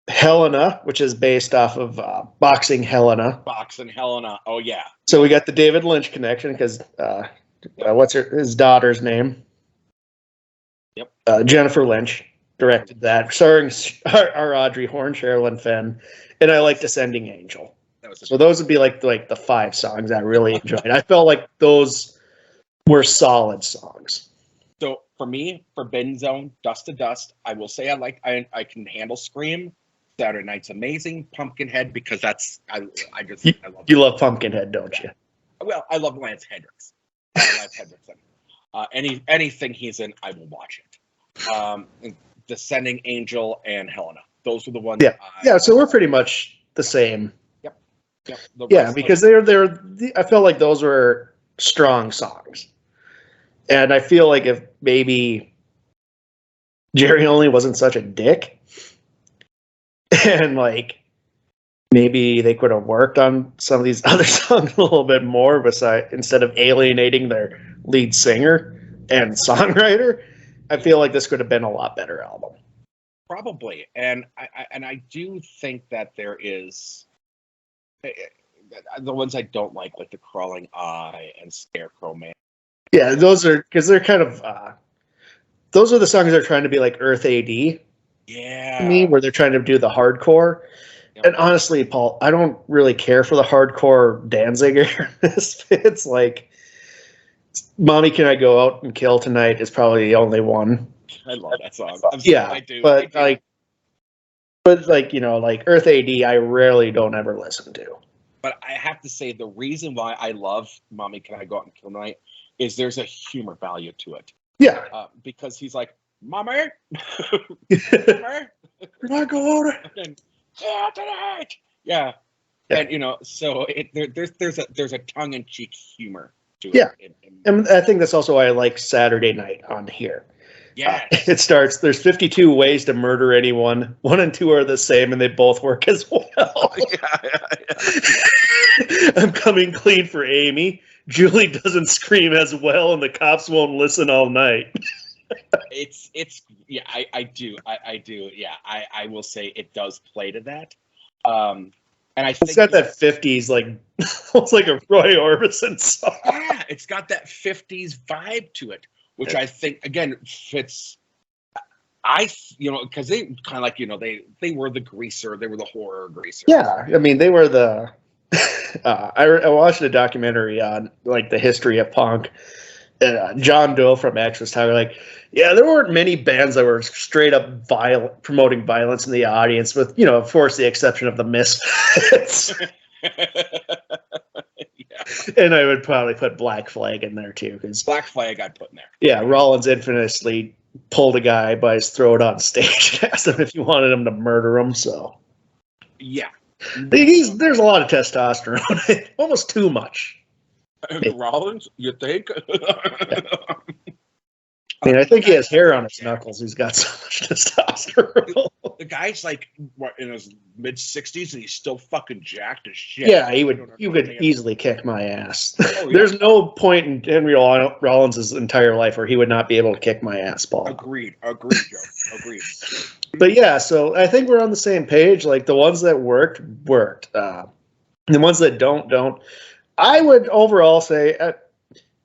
Helena, which is based off of Boxing Helena. Boxing Helena. Oh yeah. So we got the David Lynch connection because what's his daughter's name? Yep. Jennifer Lynch directed that, starring our Audrey Horne, Sherilyn Fenn, and I like Descending Angel. So those would be like the 5 songs I really enjoyed. I felt like those were solid songs. So for me, Forbidden Zone, Dust to Dust, I will say I can handle Scream. Saturday Night's amazing. Pumpkinhead, because I love you love Pumpkinhead, don't you? Well, I love Lance Hendricks. I love Hendricks. Anything he's in, I will watch it. Descending Angel and Helena. Those are the ones. Yeah. So we're pretty much the same. Yep. Because they're. I felt like those were strong songs, and I feel like if maybe Jerry Only wasn't such a dick, and like maybe they could have worked on some of these other songs a little bit more, instead of alienating their lead singer and songwriter. I feel like this could have been a lot better album. Probably, and I do think that there is the ones I don't like the Crawling Eye and Scarecrow Man. Yeah, those are because they're kind of those are the songs that are trying to be like Earth AD. Yeah, To me, where they're trying to do the hardcore. Yep. And honestly, Paul, I don't really care for the hardcore Danziger Misfits. Like, "Mommy, Can I Go Out and Kill Tonight" is probably the only one. I love that song. Yeah, I do. but I do. like like Earth AD, I rarely don't ever listen to. But I have to say the reason why I love "Mommy, Can I Go Out and Kill Tonight" is there's a humor value to it. Yeah, because he's like, "Mommy, Can I go out? Yeah, tonight." Yeah. And so there's a tongue-in-cheek humor to it. Yeah. And I think that's also why I like Saturday Night on here. Yeah. It starts, "There's 52 ways to murder anyone. 1 and 2 are the same, and they both work as well. I'm coming clean for Amy. Julie doesn't scream as well, and the cops won't listen all night." It's yeah, I do. Yeah, I will say it does play to that. And I think it's got that 50s, like, almost like a Roy Orbison song. Yeah, it's got that 50s vibe to it, which I think again fits. Because they kind of like they were the greaser, they were the horror greaser. Yeah, I mean they were the. I watched a documentary on like the history of punk. And John Doe from X was talking like, yeah, there weren't many bands that were straight up promoting violence in the audience, with of course the exception of the Misfits. Yeah. And I would probably put Black Flag in there too, because Black Flag I'd put in there. Yeah, Rollins infamously pulled a guy by his throat on stage and asked him if he wanted him to murder him. So yeah, there's a lot of testosterone, almost too much. Rollins, you think? I mean, I think he has hair on his knuckles. He's got so much testosterone. The guy's like in his mid 60s, and he's still fucking jacked as shit. Yeah, he would easily kick my ass. Oh, yeah. There's no point in Henry Rollins' entire life where he would not be able to kick my ass, Paul. Agreed, Joe. Agreed. But yeah, so I think we're on the same page. Like the ones that worked. The ones that don't. I would overall say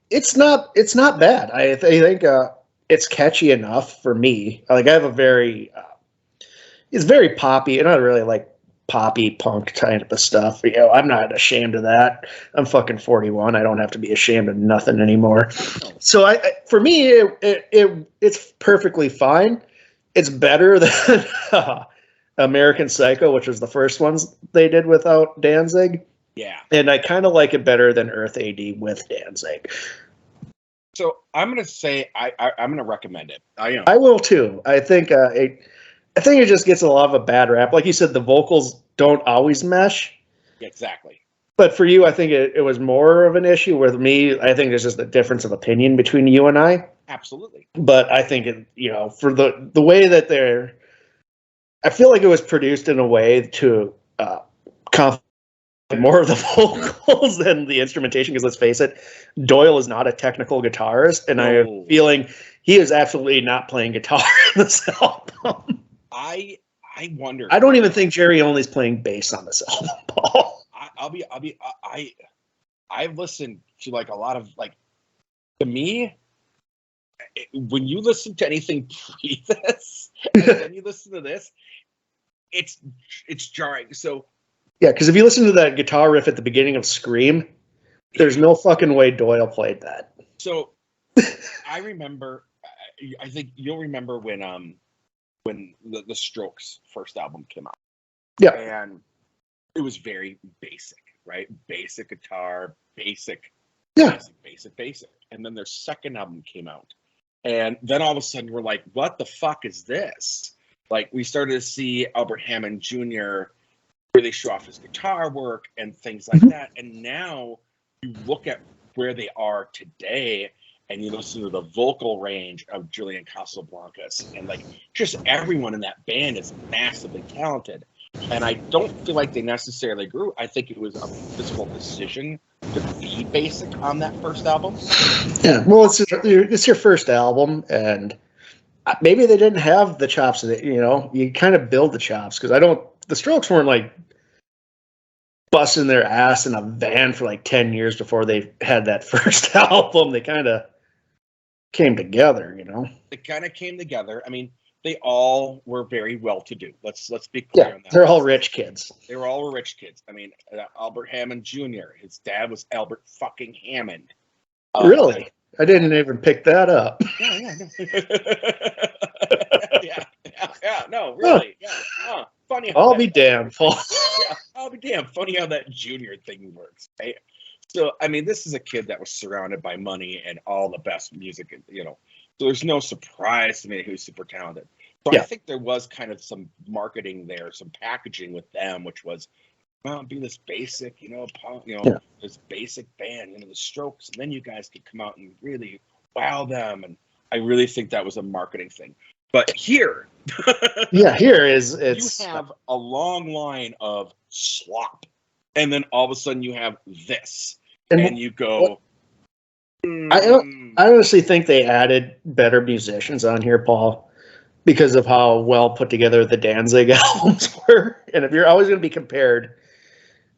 it's not bad. I think it's catchy enough for me. Like I have a very it's very poppy, and I really like poppy punk type of stuff. I'm not ashamed of that. I'm fucking 41. I don't have to be ashamed of nothing anymore. So for me, it's perfectly fine. It's better than American Psycho, which was the first ones they did without Danzig. Yeah. And I kind of like it better than Earth AD with Danzig. So I'm going to say I'm going to recommend it. I will too. I think it just gets a lot of a bad rap. Like you said, the vocals don't always mesh. Exactly. But for you, I think it was more of an issue. With me, I think there's just a difference of opinion between you and I. Absolutely. But I think for the way that I feel like it was produced in a way to more of the vocals than the instrumentation, because let's face it, Doyle is not a technical guitarist, and I have a feeling he is absolutely not playing guitar in this album. I wonder. I don't even think Jerry Only's playing bass on this album, Paul. I've listened to like a lot of to me, when you listen to anything pre this and then you listen to this, it's jarring. So yeah, because if you listen to that guitar riff at the beginning of Scream, there's no fucking way Doyle played that. So I remember, I think you'll remember when the Strokes' first album came out. Yeah. And it was very basic, right? Basic guitar, basic. And then their second album came out. And then all of a sudden we're like, what the fuck is this? Like we started to see Albert Hammond Jr. really show off his guitar work and things like that. And now you look at where they are today, and you listen to the vocal range of Julian Casablancas, and like just everyone in that band is massively talented. And I don't feel like they necessarily grew. I think it was a physical decision to be basic on that first album. Yeah, well, it's your first album, and maybe they didn't have the chops that, you know, you kind of build the chops, because the Strokes weren't like busting their ass in a van for like 10 years before they had that first album. They kind of came together, you know. It kind of came together. I mean, they all were very well-to-do. Let's be clear on that. They're all rich kids. They were all rich kids. I mean, Albert Hammond Jr., his dad was Albert fucking Hammond. Really? I didn't even pick that up. Yeah, no, really. Yeah. Funny how I'll be damned, Paul. Yeah, I'll be damned. Funny how that junior thing works, right? So, I mean, this is a kid that was surrounded by money and all the best music, you know. So there's no surprise to me that he was super talented. So I think there was kind of some marketing there, some packaging with them, which was, well, be this basic, you know, this basic band, you know, the Strokes, and then you guys could come out and really wow them. And I really think that was a marketing thing. But here, here is you have a long line of slop, and then all of a sudden you have this, and you go. I honestly think they added better musicians on here, Paul, because of how well put together the Danzig albums were. And if you're always going to be compared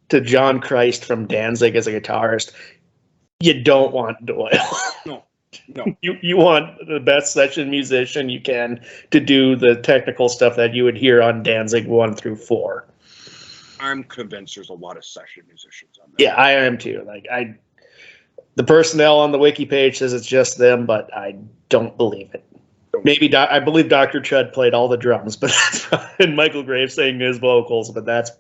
to John Christ from Danzig as a guitarist, you don't want Doyle. No. You want the best session musician you can to do the technical stuff that you would hear on Danzig 1 through 4. I'm convinced there's a lot of session musicians on that. Yeah, I am too. The personnel on the wiki page says it's just them, but I don't believe it. Maybe I believe Dr. Chud played all the drums, but and Michael Graves sang his vocals, but that's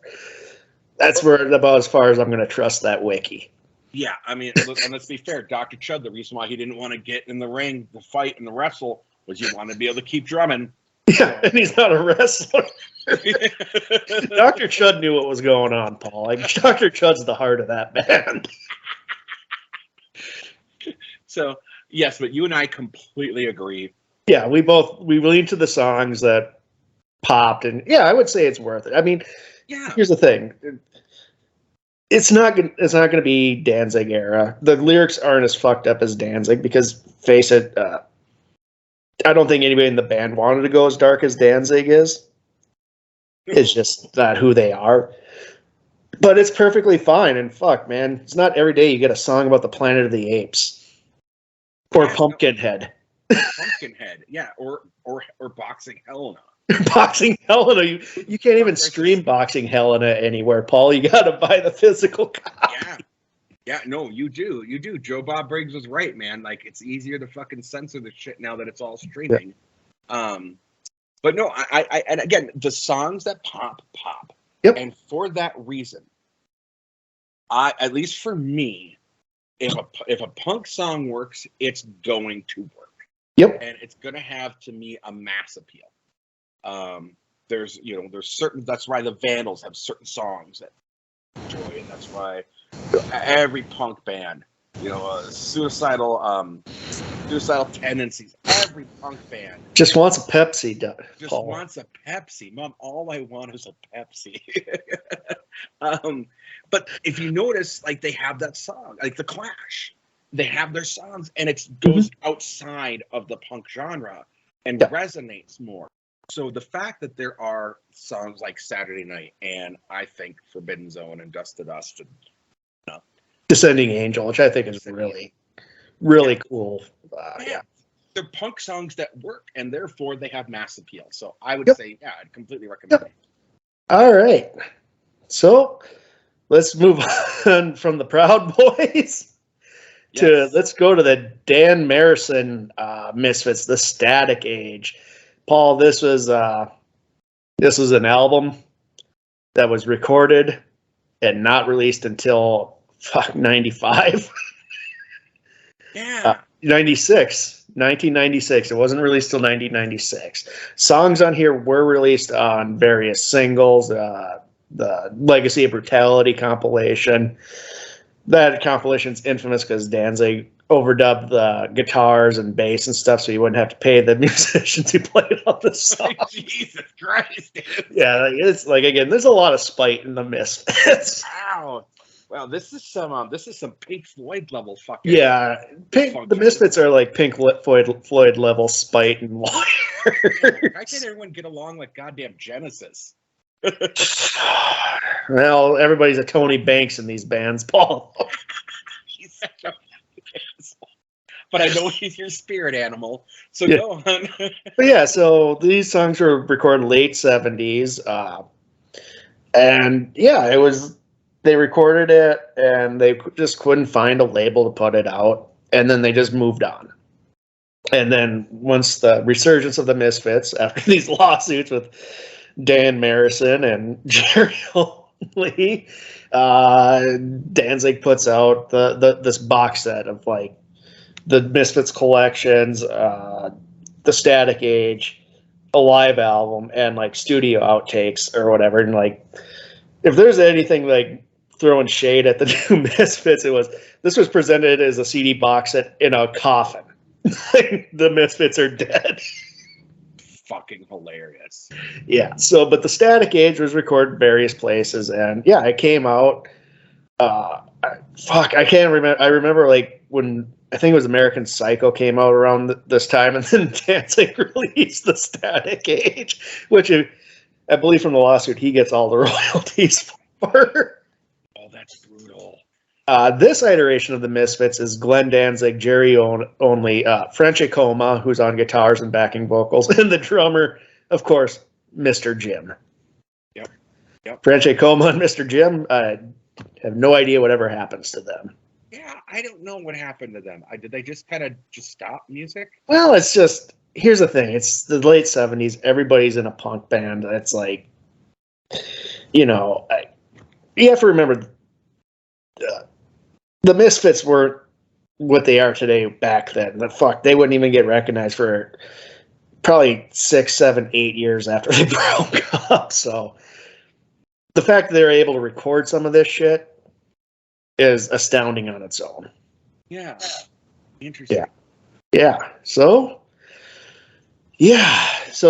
where about as far as I'm going to trust that wiki. Yeah, I mean, and let's be fair. Dr. Chud, the reason why he didn't want to get in the ring, the fight, and the wrestle was he wanted to be able to keep drumming. Yeah, and he's not a wrestler. Dr. Chud knew what was going on, Paul. Dr. Chud's the heart of that band. So, yes, but you and I completely agree. Yeah, we lean to the songs that popped, and yeah, I would say it's worth it. I mean, here's the thing. It's not going to be Danzig era. The lyrics aren't as fucked up as Danzig because, face it, I don't think anybody in the band wanted to go as dark as Danzig is. It's just not who they are. But it's perfectly fine, and fuck, man, it's not every day you get a song about the Planet of the Apes. Or Pumpkinhead. Pumpkinhead, yeah, or Boxing Helena. Boxing Helena, you can't even stream Boxing Helena anywhere, Paul. You got to buy the physical copy. Yeah, no, you do. Joe Bob Briggs was right, man. Like, it's easier to fucking censor the shit now that it's all streaming. Yeah. But no, I and again, the songs that pop. Yep. And for that reason, at least for me, if a punk song works, it's going to work. Yep. And it's going to have, to me, a mass appeal. There's certain, that's why the Vandals have certain songs that I enjoy, and that's why every punk band, suicidal tendencies, every punk band just wants a Pepsi. Paul. Wants a Pepsi. Mom, all I want is a Pepsi. But if you notice, like, they have that song, like the Clash, they have their songs, and it goes outside of the punk genre and resonates more. So the fact that there are songs like Saturday Night and I think Forbidden Zone and Dust to Dust and Descending Angel, which I think is really, really cool. They're punk songs that work, and therefore they have mass appeal. So I would say, I'd completely recommend it. All right. So let's move on from the Proud Boys to let's go to the Dan Marrison Misfits, the Static Age. Paul, this was an album that was recorded and not released until 95. Yeah. 1996. It wasn't released till 1996. Songs on here were released on various singles, the Legacy of Brutality compilation. That compilation's infamous because Danzig overdub the guitars and bass and stuff, so you wouldn't have to pay the musicians who played all the songs. Jesus Christ, dude. Yeah, like, it's like, again, there's a lot of spite in the Misfits. Wow. Well, this is some Pink Floyd level fucking. Yeah, the Misfits are like Pink Floyd level spite and wire. Why can't everyone get along like goddamn Genesis? Well, everybody's a Tony Banks in these bands, Paul. He's such a asshole. But I know he's your spirit animal, so go on. But yeah, so these songs were recorded late 70s. And yeah, they recorded it and they just couldn't find a label to put it out. And then they just moved on. And then once the resurgence of the Misfits, after these lawsuits with Dan Marrison and Jerry Lee, Danzig puts out this box set of like the Misfits collections, the Static Age, a live album, and like studio outtakes or whatever. And like, if there's anything like throwing shade at the new Misfits, this was presented as a CD box set in a coffin. The Misfits are dead. Fucking hilarious. Yeah. So, but the Static Age was recorded various places, and yeah, it came out. I can't remember. I remember like when I think it was American Psycho came out around this time, and then Danzig released the Static Age, which I believe from the lawsuit he gets all the royalties for. Oh, that's brutal. This iteration of the Misfits is Glenn Danzig, Jerry only, Frenchy Coma, who's on guitars and backing vocals, and the drummer, of course, Mr. Jim. Yep. Frenchy Coma and Mr. Jim, I have no idea whatever happens to them. Yeah, I don't know what happened to them. Did they just kind of stop music? Well, it's just, here's the thing. It's the late 70s. Everybody's in a punk band. It's like, you have to remember, the Misfits weren't what they are today back then. They wouldn't even get recognized for probably 6, 7, 8 years after they broke up. So the fact that they're able to record some of this shit is astounding on its own. Yeah. Interesting. Yeah. So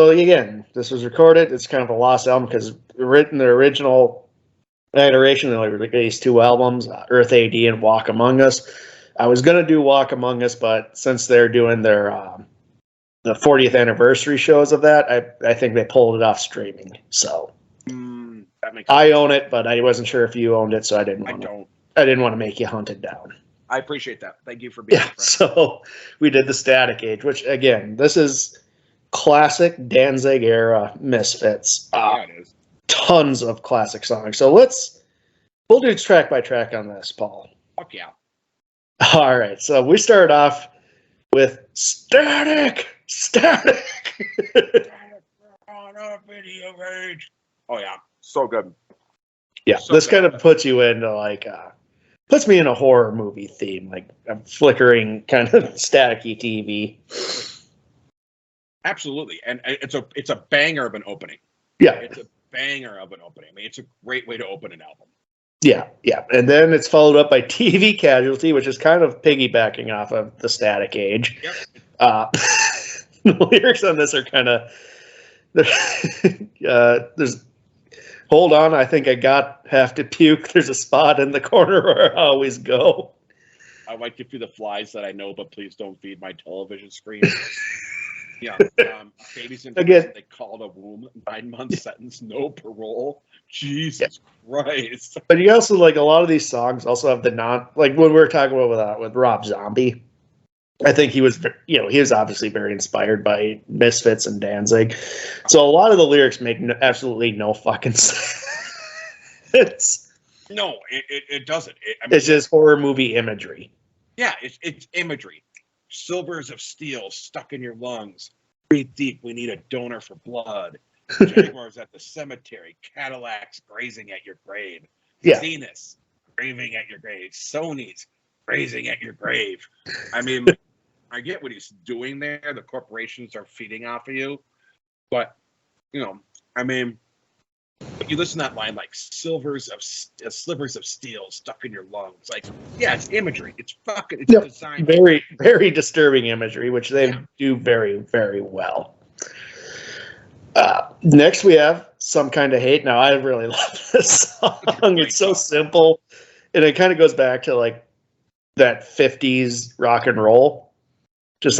again, this was recorded. It's kind of a lost album because written the original iteration, they only released 2 albums, Earth AD and Walk Among Us. I was going to do Walk Among Us, but since they're doing their the 40th anniversary shows of that, I think they pulled it off streaming. So that makes sense. I own it, but I wasn't sure if you owned it, so I didn't want to make you hunt it down. I appreciate that. Thank you for being a friend. So we did the Static Age, which again, this is classic Danzig era Misfits. Yeah, it is. Tons of classic songs. So we'll do track by track on this, Paul. Fuck yeah. All right. So we start off with Static. On a video page. Oh yeah, so good. Yeah, So this good. kind of puts you into like puts me in a horror movie theme, like a flickering kind of staticky TV. Absolutely, and it's a banger of an opening. Yeah. It's a banger of an opening. I mean, it's a great way to open an album. Yeah. And then it's followed up by TV Casualty, which is kind of piggybacking off of the Static Age. Yep. The lyrics on this are kind of there's hold on, I think I have to puke. There's a spot in the corner where I always go. I like to feed the flies that I know, but please don't feed my television screen. Yeah. Babies in prison, they called a womb, 9-month sentence, no parole. Jesus Christ. But you also like a lot of these songs also have the like when we were talking about with Rob Zombie. I think he was obviously very inspired by Misfits and Danzig. So a lot of the lyrics make absolutely no fucking sense. No, it doesn't. It's just horror movie imagery. Yeah, it's imagery. Silvers of steel stuck in your lungs. Breathe deep. We need a donor for blood. Jaguars at the cemetery. Cadillacs grazing at your grave. Yeah. Zeniths grazing at your grave. Sony's grazing at your grave. I mean, I get what he's doing there. The corporations are feeding off of you. But, I mean, But you listen to that line like slivers of steel stuck in your lungs. Like, yeah, it's imagery. It's designed. Very, very disturbing imagery, which they do very, very well. Next, we have Some Kind of Hate. Now, I really love this song. It's so simple, and it kind of goes back to like that 50s rock and roll. Just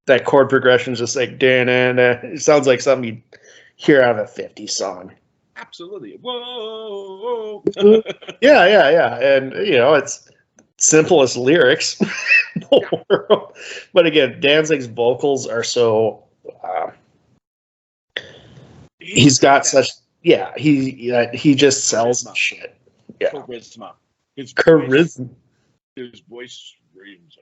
that chord progression is just like, it sounds like something you'd hear out of a 50s song. Absolutely. Whoa. Yeah. And, it's simplest lyrics in the world. But again, Danzig's vocals are so... he's got such... Yeah, he just sells shit. Yeah. Charisma. His voice screams.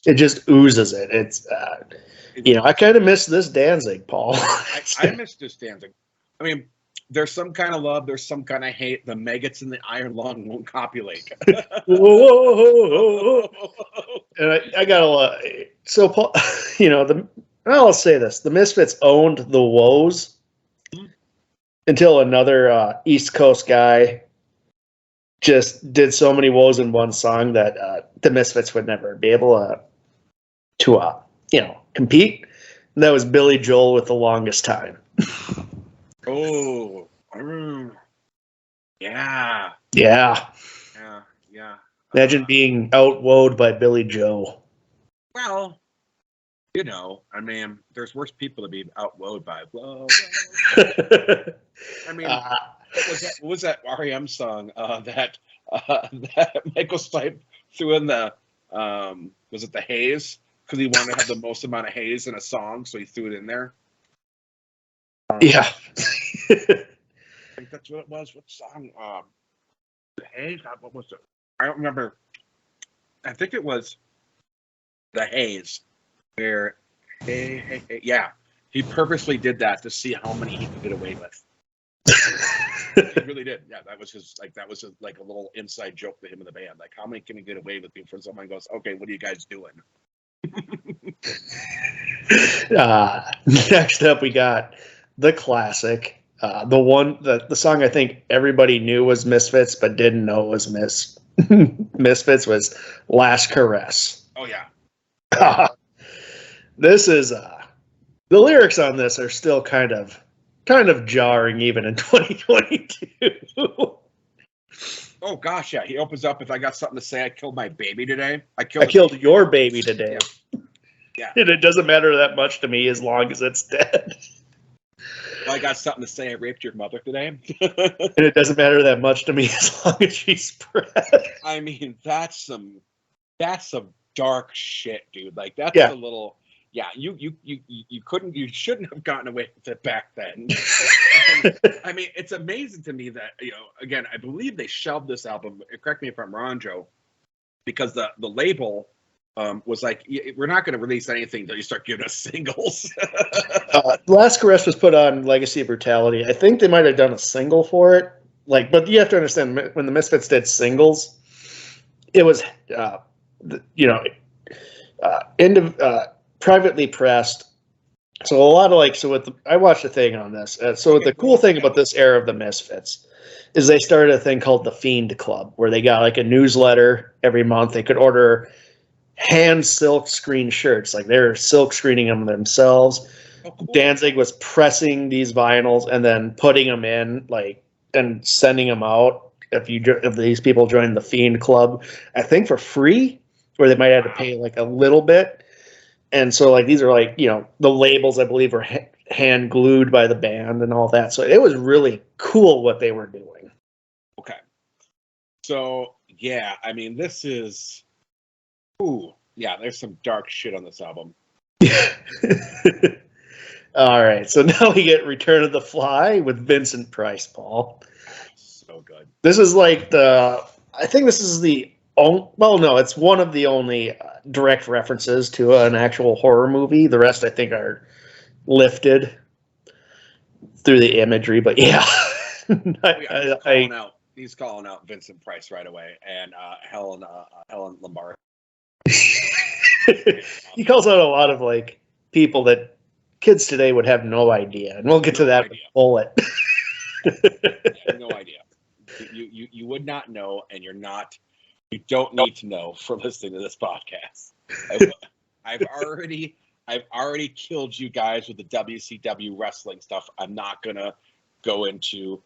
It just oozes it. It's, I kind of miss this Danzig, Paul. I miss this Danzig. I mean... There's some kind of love. There's some kind of hate. The maggots in the iron lung won't copulate. Whoa. And I got so Paul, I'll say this: the Misfits owned the woes until another East Coast guy just did so many woes in one song that the Misfits would never be able to compete. And that was Billy Joel with The Longest Time. Oh, yeah. Imagine being outwoed by Billy Joe. Well, I mean, there's worse people to be outwoed by. Whoa. I mean, what was that REM song that Michael Stipe threw in the was it the haze? Because he wanted to have the most amount of haze in a song, so he threw it in there. Yeah. I think that's what it was. What song? The Haze? What was it? I don't remember. I think it was The Haze, where, yeah, he purposely did that to see how many he could get away with. He really did. Yeah, that was his like a little inside joke to him in the band. Like, how many can he get away with before someone goes, okay, what are you guys doing? Next up, we got the classic, the song I think everybody knew was Misfits but didn't know was Misfits was Last Caress. Oh yeah. This is the lyrics on this are still kind of jarring even in 2022. Oh gosh, yeah. He opens up with, "I got something to say. I killed my baby today. I killed your baby today." Yeah. And it doesn't matter that much to me as long as it's dead. Well, I got something to say. I raped your mother today. And it doesn't matter that much to me as long as she's spread. I mean, that's some dark shit, dude. Like, that's a little... Yeah, you shouldn't have gotten away with it back then. I mean, it's amazing to me that, again, I believe they shelved this album, correct me if I'm wrong, Joe, because the label was like, we're not going to release anything until you start giving us singles. Last Caress was put on Legacy of Brutality. I think they might have done a single for it. But you have to understand, when the Misfits did singles, it was, privately pressed. So a lot of I watched a thing on this. So the cool thing about this era of the Misfits is they started a thing called the Fiend Club, where they got like a newsletter every month. They could order hand silk screen shirts, like they're silk screening them themselves. Oh, cool. Danzig was pressing these vinyls and then putting them in, and sending them out. If these people joined the Fiend Club, I think for free, or they might have to pay like a little bit. And so, these are the labels, I believe, were hand glued by the band and all that. So it was really cool what they were doing. Okay. So, yeah, I mean, this is... Ooh, yeah, there's some dark shit on this album. All right, so now we get Return of the Fly with Vincent Price, Paul. So good. This is I think this is it's one of the only direct references to an actual horror movie. The rest, I think, are lifted through the imagery. But yeah, he's calling out Vincent Price right away, and Helen Lombard. He calls out a lot of people that kids today would have no idea, and we'll get to that with Bullet. have no idea. You would not know, and you don't need to know for listening to this podcast. I've already killed you guys with the WCW wrestling stuff. I'm not gonna go into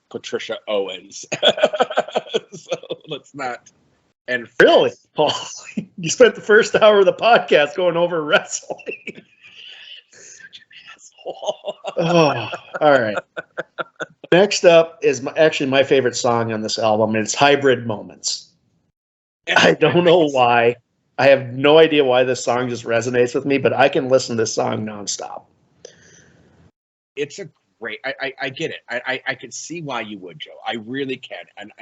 Patricia Owens. So let's not. And Really, Paul? You spent the first hour of the podcast going over wrestling. Such an asshole. Oh, all right. Next up is actually my favorite song on this album. It's Hybrid Moments. I don't know why. I have no idea why this song just resonates with me, but I can listen to this song nonstop. It's a great. I get it. I can see why you would, Joe. I really can, and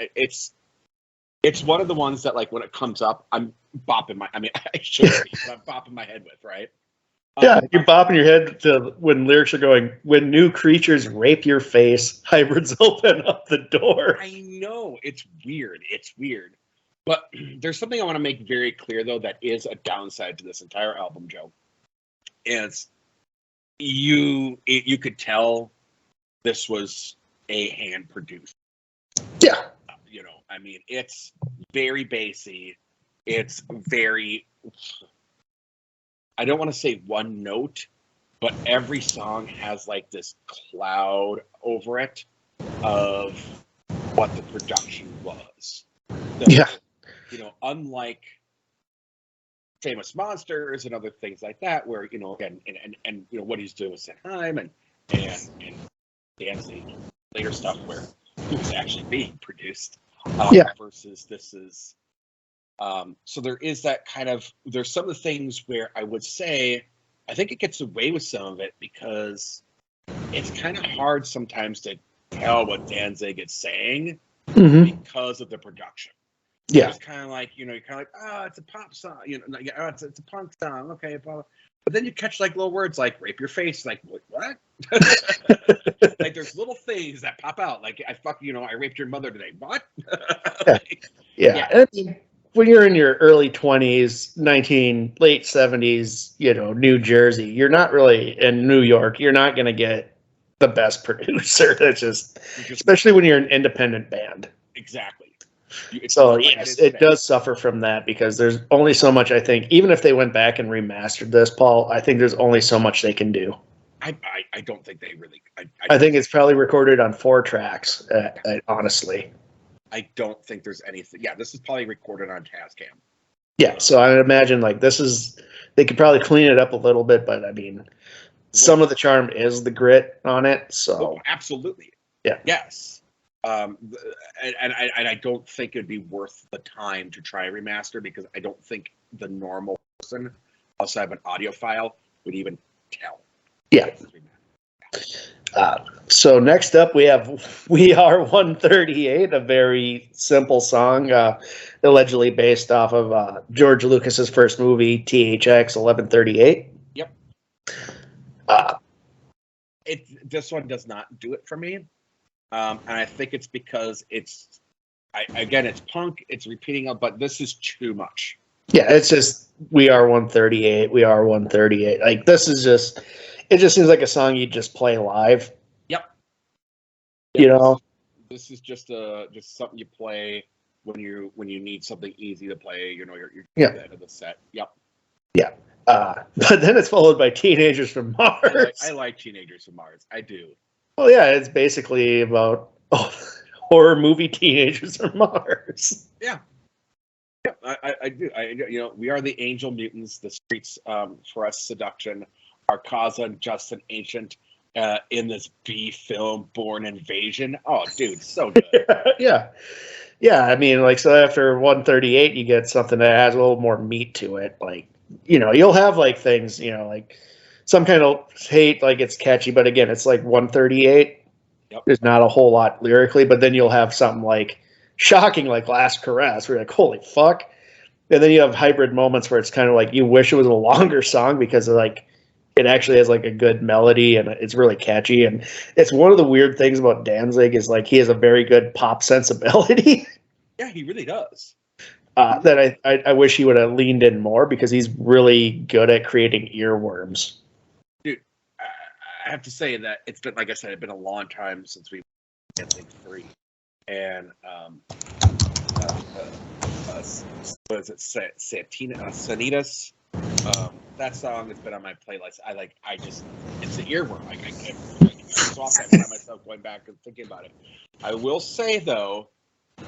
it's one of the ones that, like, when it comes up, I'm bopping my. I mean, I should be, but I'm bopping my head with, right? Yeah, you're bopping your head to when lyrics are going, when new creatures rape your face, hybrids open up the door. I know, it's weird. But there's something I want to make very clear, though, that is a downside to this entire album, Joe. Is you could tell this was a hand produced. Yeah. I mean, it's very bassy. It's very, I don't want to say one note, but every song has like this cloud over it of what the production was. So, unlike Famous Monsters and other things like that, where, again, and what he's doing with Sanheim and Danzig, later stuff where it was actually being produced. Versus this is so there is that kind of, there's some of the things where I would say I think it gets away with some of it because it's kind of hard sometimes to tell what Danzig is saying because of the production. Yeah, it's kind of like, you're kind of like, oh, it's a pop song, oh, it's a punk song, okay, blah. But then you catch like little words like rape your face, like what? Like there's little things that pop out, like I raped your mother today. What? Yeah. I mean, when you're in your early 20s, late 70s, New Jersey, you're not really in New York. You're not going to get the best producer. That's just, especially when you're an independent band. Exactly. So yes, it does suffer from that because there's only so much, I think, even if they went back and remastered this, Paul, I think there's only so much they can do. I don't think they really. I think it's probably recorded on 4 tracks, honestly. I don't think there's anything. Yeah, this is probably recorded on Tascam. Yeah, so I would imagine they could probably clean it up a little bit, but I mean, some of the charm is the grit on it. So absolutely. Yeah. Yes. And I don't think it'd be worth the time to try a remaster because I don't think the normal person outside of an audio file would even tell. Yeah. So next up we have We Are 138, a very simple song, allegedly based off of George Lucas's first movie, THX 1138. Yep. This one does not do it for me. And I think it's because it's punk, it's repeating, but this is too much. Yeah, it's just We Are 138, We Are 138. Like this is just, it just seems like a song you just play live. Yep. This is just something you play when you need something easy to play. You're at the end of the set. Yep. Yeah. But then it's followed by Teenagers from Mars. I like Teenagers from Mars. I do. Well, yeah, it's basically about horror movie Teenagers from Mars. Yeah. I do. We are the angel mutants, the streets for us seduction, our cause unjust and ancient in this B film Born Invasion. Oh, dude, so good. Yeah. I mean, like, so after 138, you get something that has a little more meat to it. Like, you'll have like things, like some kind of hate, like it's catchy, but again, it's like 138. Yep. There's not a whole lot lyrically, but then you'll have something like shocking, like Last Caress, where you're like, holy fuck. And then you have hybrid moments where it's kind of like you wish it was a longer song because like it actually has like a good melody and it's really catchy. And it's one of the weird things about Danzig is like he has a very good pop sensibility. Yeah, he really does. That I wish he would have leaned in more because he's really good at creating earworms. Dude, I have to say that it's been, like I said, it's been a long time since we Dancing 3. And what is it? Sanitas. That song has been on my playlist. It's an earworm. I can't. So often I find myself going back and thinking about it. I will say though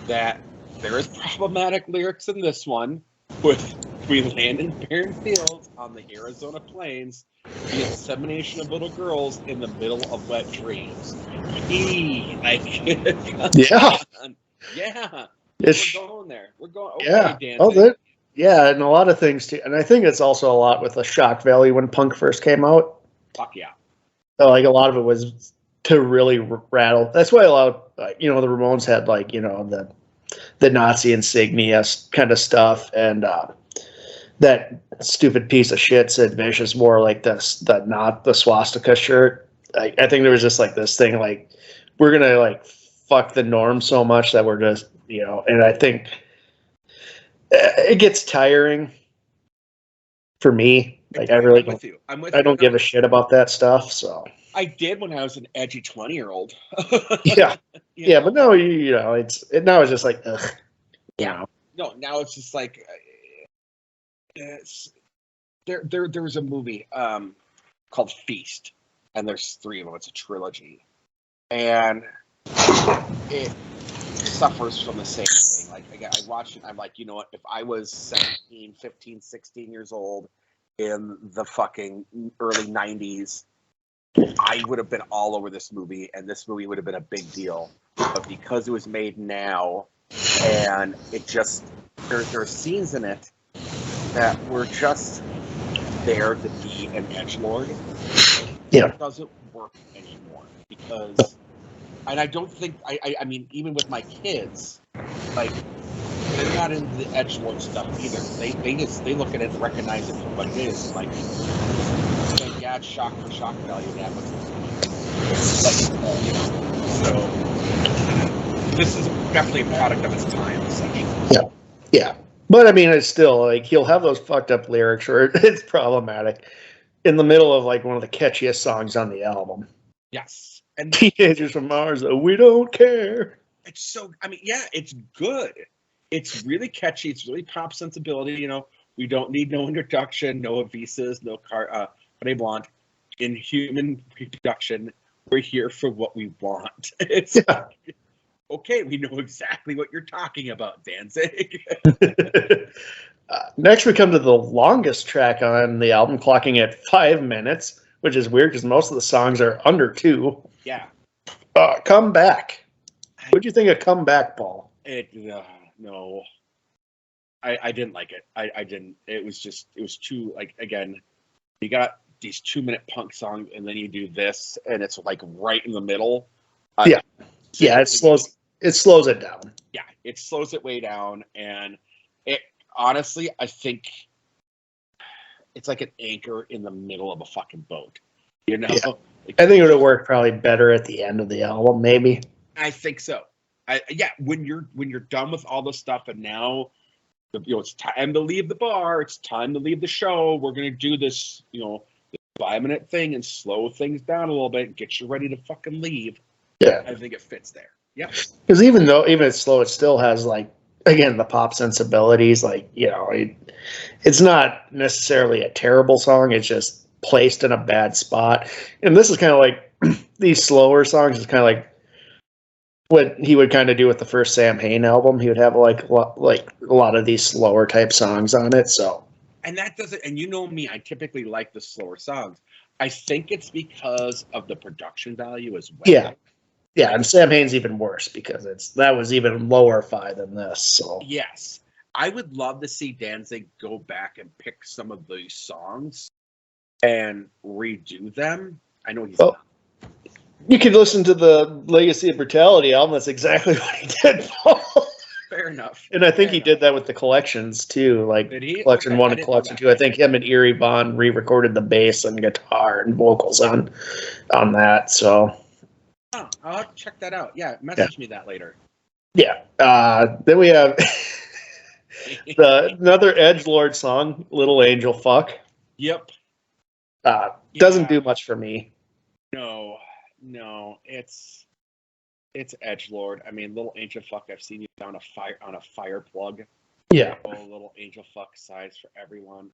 that there is problematic lyrics in this one. With we land in barren fields on the Arizona plains, the insemination of little girls in the middle of wet dreams. Yeah. Yeah. It's, We're going there. We're going. Okay, yeah. Danzig. Yeah, and a lot of things too. And I think it's also a lot with the shock value when punk first came out. Fuck yeah. So, like a lot of it was to really rattle. That's why a lot of the Ramones had the Nazi insignia kind of stuff, and that stupid piece of shit Sid Vicious wore like the swastika shirt. I think there was just like this thing like we're gonna like fuck the norm so much that we're just and I think it gets tiring for me. Like I really don't. I'm with I don't give a shit about that stuff. So I did when I was an edgy 20-year-old. yeah, yeah, but no, now it's just like ugh. Yeah. No, now it's just like there was a movie called Feast, and there's 3 of them. It's a trilogy, and it suffers from the same thing. Like again, I watched it. I'm like, you know what? If I was 17, 15, 16 years old in the fucking early 90s, I would have been all over this movie, and this movie would have been a big deal. But because it was made now, and it just there are scenes in it that were just there to be an edgelord. Yeah. It doesn't work anymore because, and I don't think I mean even with my kids, like they're not into the edgelord stuff either. They look at it and recognize it for what it is. Like, yeah, it's shock for shock value. Yeah, but so this is definitely a product of its time, essentially. Yeah, yeah. But I mean, it's still like he'll have those fucked up lyrics, or it's problematic in the middle of like one of the catchiest songs on the album. Yes, and Teenagers from Mars, we don't care. It's so. I mean, yeah, it's good. It's really catchy. It's really pop sensibility. We don't need no introduction, no visas, no Rene Blanc. In human reproduction, we're here for what we want. It's okay. We know exactly what you're talking about, Danzig. Next, we come to the longest track on the album, clocking at 5 minutes, which is weird because most of the songs are under 2. Yeah. Come Back. What do you think of Come Back, Paul? No. I didn't like it. I didn't. It was too, like, again, you got these 2-minute punk songs and then you do this and it's like right in the middle. Yeah, it slows it down. Yeah, it slows it way down, and it honestly, I think it's like an anchor in the middle of a fucking boat. Yeah. Like, I think it would have worked probably better at the end of the album, maybe. I think so. When you're done with all the stuff, and now it's time to leave the bar. It's time to leave the show. We're gonna do this, 5-minute thing and slow things down a little bit and get you ready to fucking leave. Yeah, I think it fits there. Yeah, because even it's slow, it still has like again the pop sensibilities. Like it's not necessarily a terrible song. It's just placed in a bad spot. And this is kind of like these slower songs is kind of like what he would kind of do with the first Sam Hain album. He would have like a lot of these slower type songs on it. So, and that doesn't. And you know me, I typically like the slower songs. I think it's because of the production value as well. Yeah, and Sam Hain's even worse because that was even lower fi than this. So yes, I would love to see Danzig go back and pick some of these songs and redo them. I know he's not. You could listen to the Legacy of Brutality album. That's exactly what he did, Paul. Fair enough. And I think he did that with the collections too, like Collection 1 and Collection 2. I think him and Eerie Bond re-recorded the bass and guitar and vocals on that. So I'll have to check that out. Yeah, message me that later. Yeah. Then we have another edgelord song, Little Angel Fuck. Yep. Doesn't do much for me. No, it's It's edgelord. I mean, little angel fuck. I've seen you down on a fire plug. Yeah. Oh, little angel fuck size for everyone.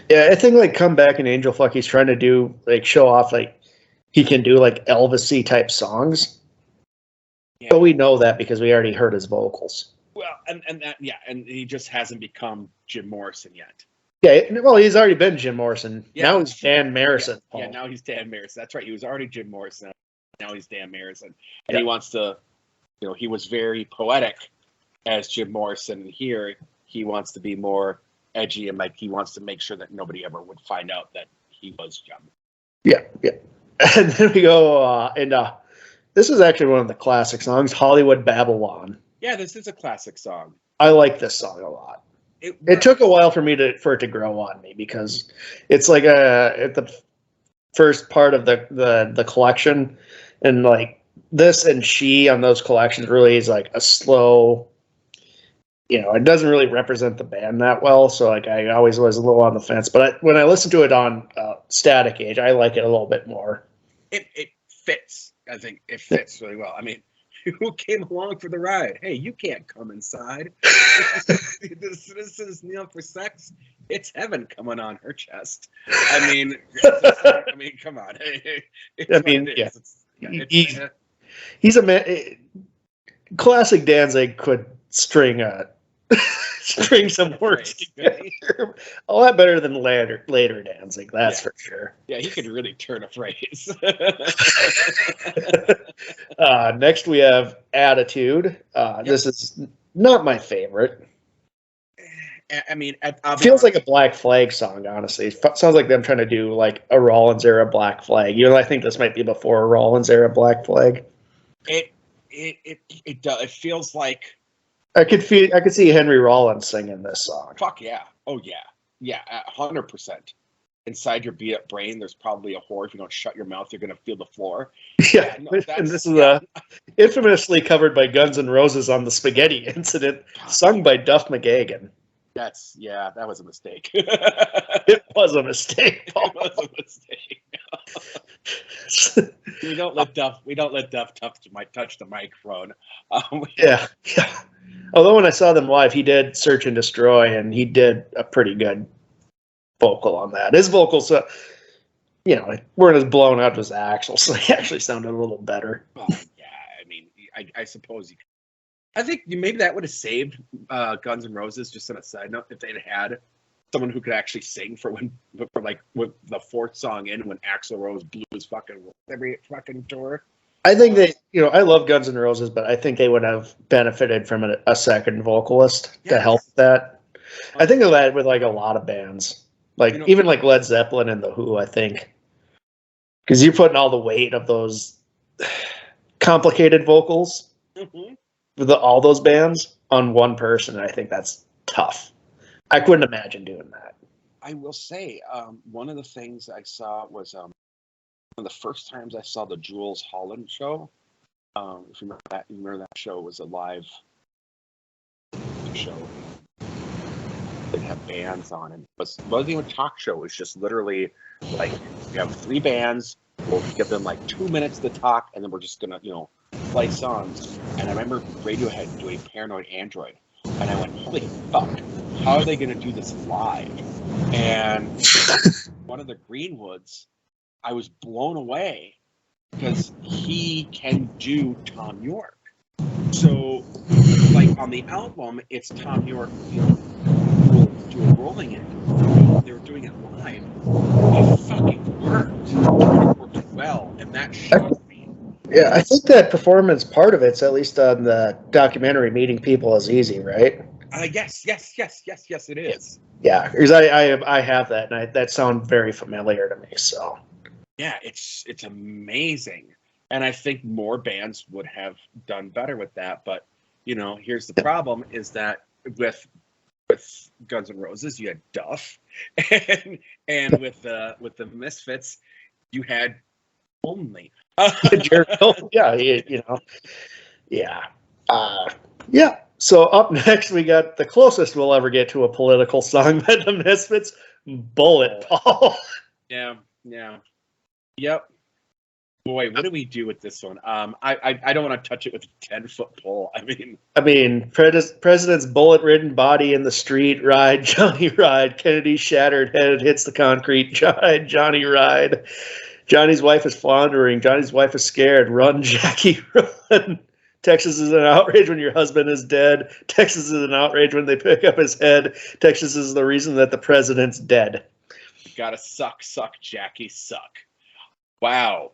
Yeah, I think like Come Back and Angel Fuck, he's trying to do like show off like he can do like Elvis-y type songs. Yeah. But we know that because we already heard his vocals. Well, and that, yeah, and he just hasn't become Jim Morrison yet. Yeah, well, he's already been Jim Morrison. Yeah, now he's Dan Marrison. Yeah, now he's Dan Marrison. That's right. He was already Jim Morrison. Now he's Dan Marrison. And Yeah. he wants to, he was very poetic as Jim Morrison. And here he wants to be more edgy and like he wants to make sure that nobody ever would find out that he was Jim. Yeah, yeah. And then we go, this is actually one of the classic songs, Hollywood Babylon. Yeah, this is a classic song. I like this song a lot. It took a while for it to grow on me because it's like at the first part of the collection, and like this and She on those collections really is like a slow, it doesn't really represent the band that well. So like I always was a little on the fence, but when I listen to it on Static Age, I like it a little bit more. It fits. I think it fits really well. I mean, who came along for the ride? Hey, you can't come inside. This is kneel for sex. It's heaven coming on her chest. I mean, come on. He's a man. Classic Danzig could string some words together a lot better than later Danzig. That's for sure. Yeah, he could really turn a phrase. Next we have Attitude. This is not my favorite. I mean, it feels like a Black Flag song, honestly. It sounds like them trying to do like a Rollins era Black Flag. I think this might be before a Rollins era Black Flag. It feels like I could see Henry Rollins singing this song. Fuck yeah. Oh yeah. 100%. Inside your beat up brain, there's probably a whore. If you don't shut your mouth, you're gonna feel the floor. Yeah, and this is infamously covered by Guns N' Roses on the Spaghetti Incident, sung by Duff McKagan. That was a mistake. It was a mistake, Paul. It was a mistake. We don't let Duff touch the microphone. Yeah. Although when I saw them live, he did Search and Destroy, and he did a pretty good vocal on that. His vocals, weren't as blown out as Axl, so he actually sounded a little better. Oh, yeah, I mean, I suppose I think maybe that would have saved Guns N' Roses. Just on a side note, if they'd had someone who could actually sing for with the fourth song in when Axl Rose blew his every fucking tour. I think I love Guns N' Roses, but I think they would have benefited from a second vocalist to help with that. I think of that with like a lot of bands, like even like Led Zeppelin and The Who. I think because you're putting all the weight of those complicated vocals with all those bands on one person. And I think that's tough. I couldn't imagine doing that. I will say one of the things I saw was one of the first times I saw the Jules Holland show. If you remember that show was a live show. They have bands on, and it wasn't even a talk show. It was just literally like we have three bands. We'll give them like 2 minutes to talk, and then we're just gonna play songs. And I remember Radiohead doing Paranoid Android, and I went, holy fuck, how are they gonna do this live? And one of the Greenwoods, I was blown away because he can do Tom York. So, like on the album, it's Tom York, doing Rolling It. They were doing it live. It fucking worked. It worked well, and that shocked me. Yeah, I think that performance part of it's at least on the documentary Meeting People is Easy, right? Yes, it is. Yeah, because I have that, and that sounds very familiar to me. So. Yeah, it's amazing, and I think more bands would have done better with that. But here's the problem: is that with Guns N' Roses, you had Duff, and with the Misfits, you had only. Yeah. So up next, we got the closest we'll ever get to a political song by the Misfits, "Bullet," Paul. Yeah. Yep. Boy, what do we do with this one? I don't want to touch it with a 10-foot pole. I mean, President's bullet-ridden body in the street, ride, Johnny ride. Kennedy's shattered head hits the concrete, Johnny ride. Johnny's wife is floundering. Johnny's wife is scared. Run, Jackie, run. Texas is an outrage when your husband is dead. Texas is an outrage when they pick up his head. Texas is the reason that the president's dead. You gotta suck, Jackie, suck. Wow.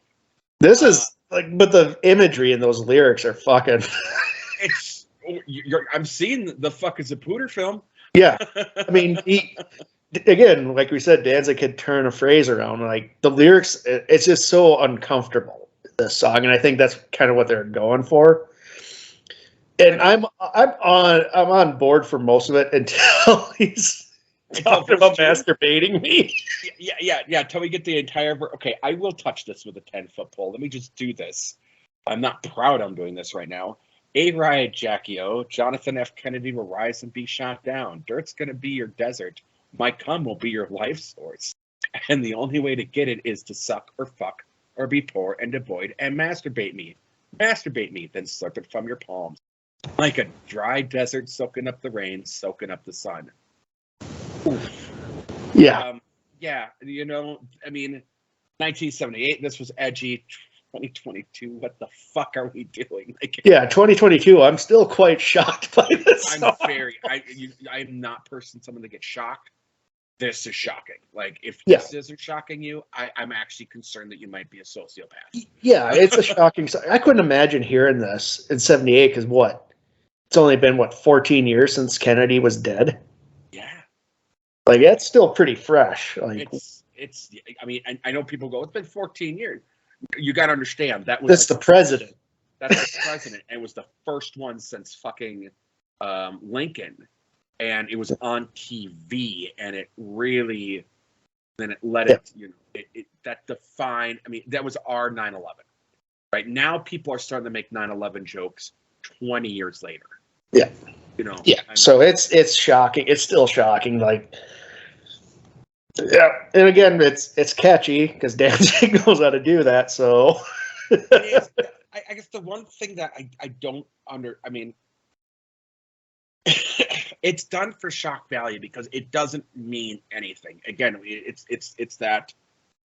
This is but the imagery in those lyrics are fucking. I'm seeing the fuck is a Pooter film. Yeah, I mean, again, like we said, Danzig could turn a phrase around. Like the lyrics, it's just so uncomfortable. This song, and I think that's kind of what they're going for. And I'm on board for most of it until he's talking about masturbating me. Yeah. Till we get the entire. Okay, I will touch this with a 10-foot pole. Let me just do this. I'm not proud I'm doing this right now. A riot, Jackie O. Jonathan F. Kennedy will rise and be shot down. Dirt's gonna be your desert. My cum will be your life source. And the only way to get it is to suck or fuck or be poor and devoid and masturbate me. Masturbate me, then slurp it from your palms. Like a dry desert soaking up the rain, soaking up the sun. Oof. Yeah. Yeah, 1978, this was edgy. 2022, what the fuck are we doing? 2022, I'm still quite shocked by this song. I'm not someone that gets shocked. This is shocking. Like, if this isn't shocking you, I'm actually concerned that you might be a sociopath. Yeah, it's a shocking song. I couldn't imagine hearing this in 78 because it's only been 14 years since Kennedy was dead. Yeah. Like, that's still pretty fresh. Like, I know people go, it's been 14 years. You got to understand that was the president. That's the president, and it was the first one since fucking Lincoln, and it was on TV, and it really, then it let it, that defined. I mean, that was our 9/11. Right now, people are starting to make 9/11 jokes 20 years later. Yeah, Yeah, so it's shocking. It's still shocking. Like. Yeah, and again, it's catchy because Danzig knows how to do that. So, I guess the one thing that I don't it's done for shock value because it doesn't mean anything. Again, it's that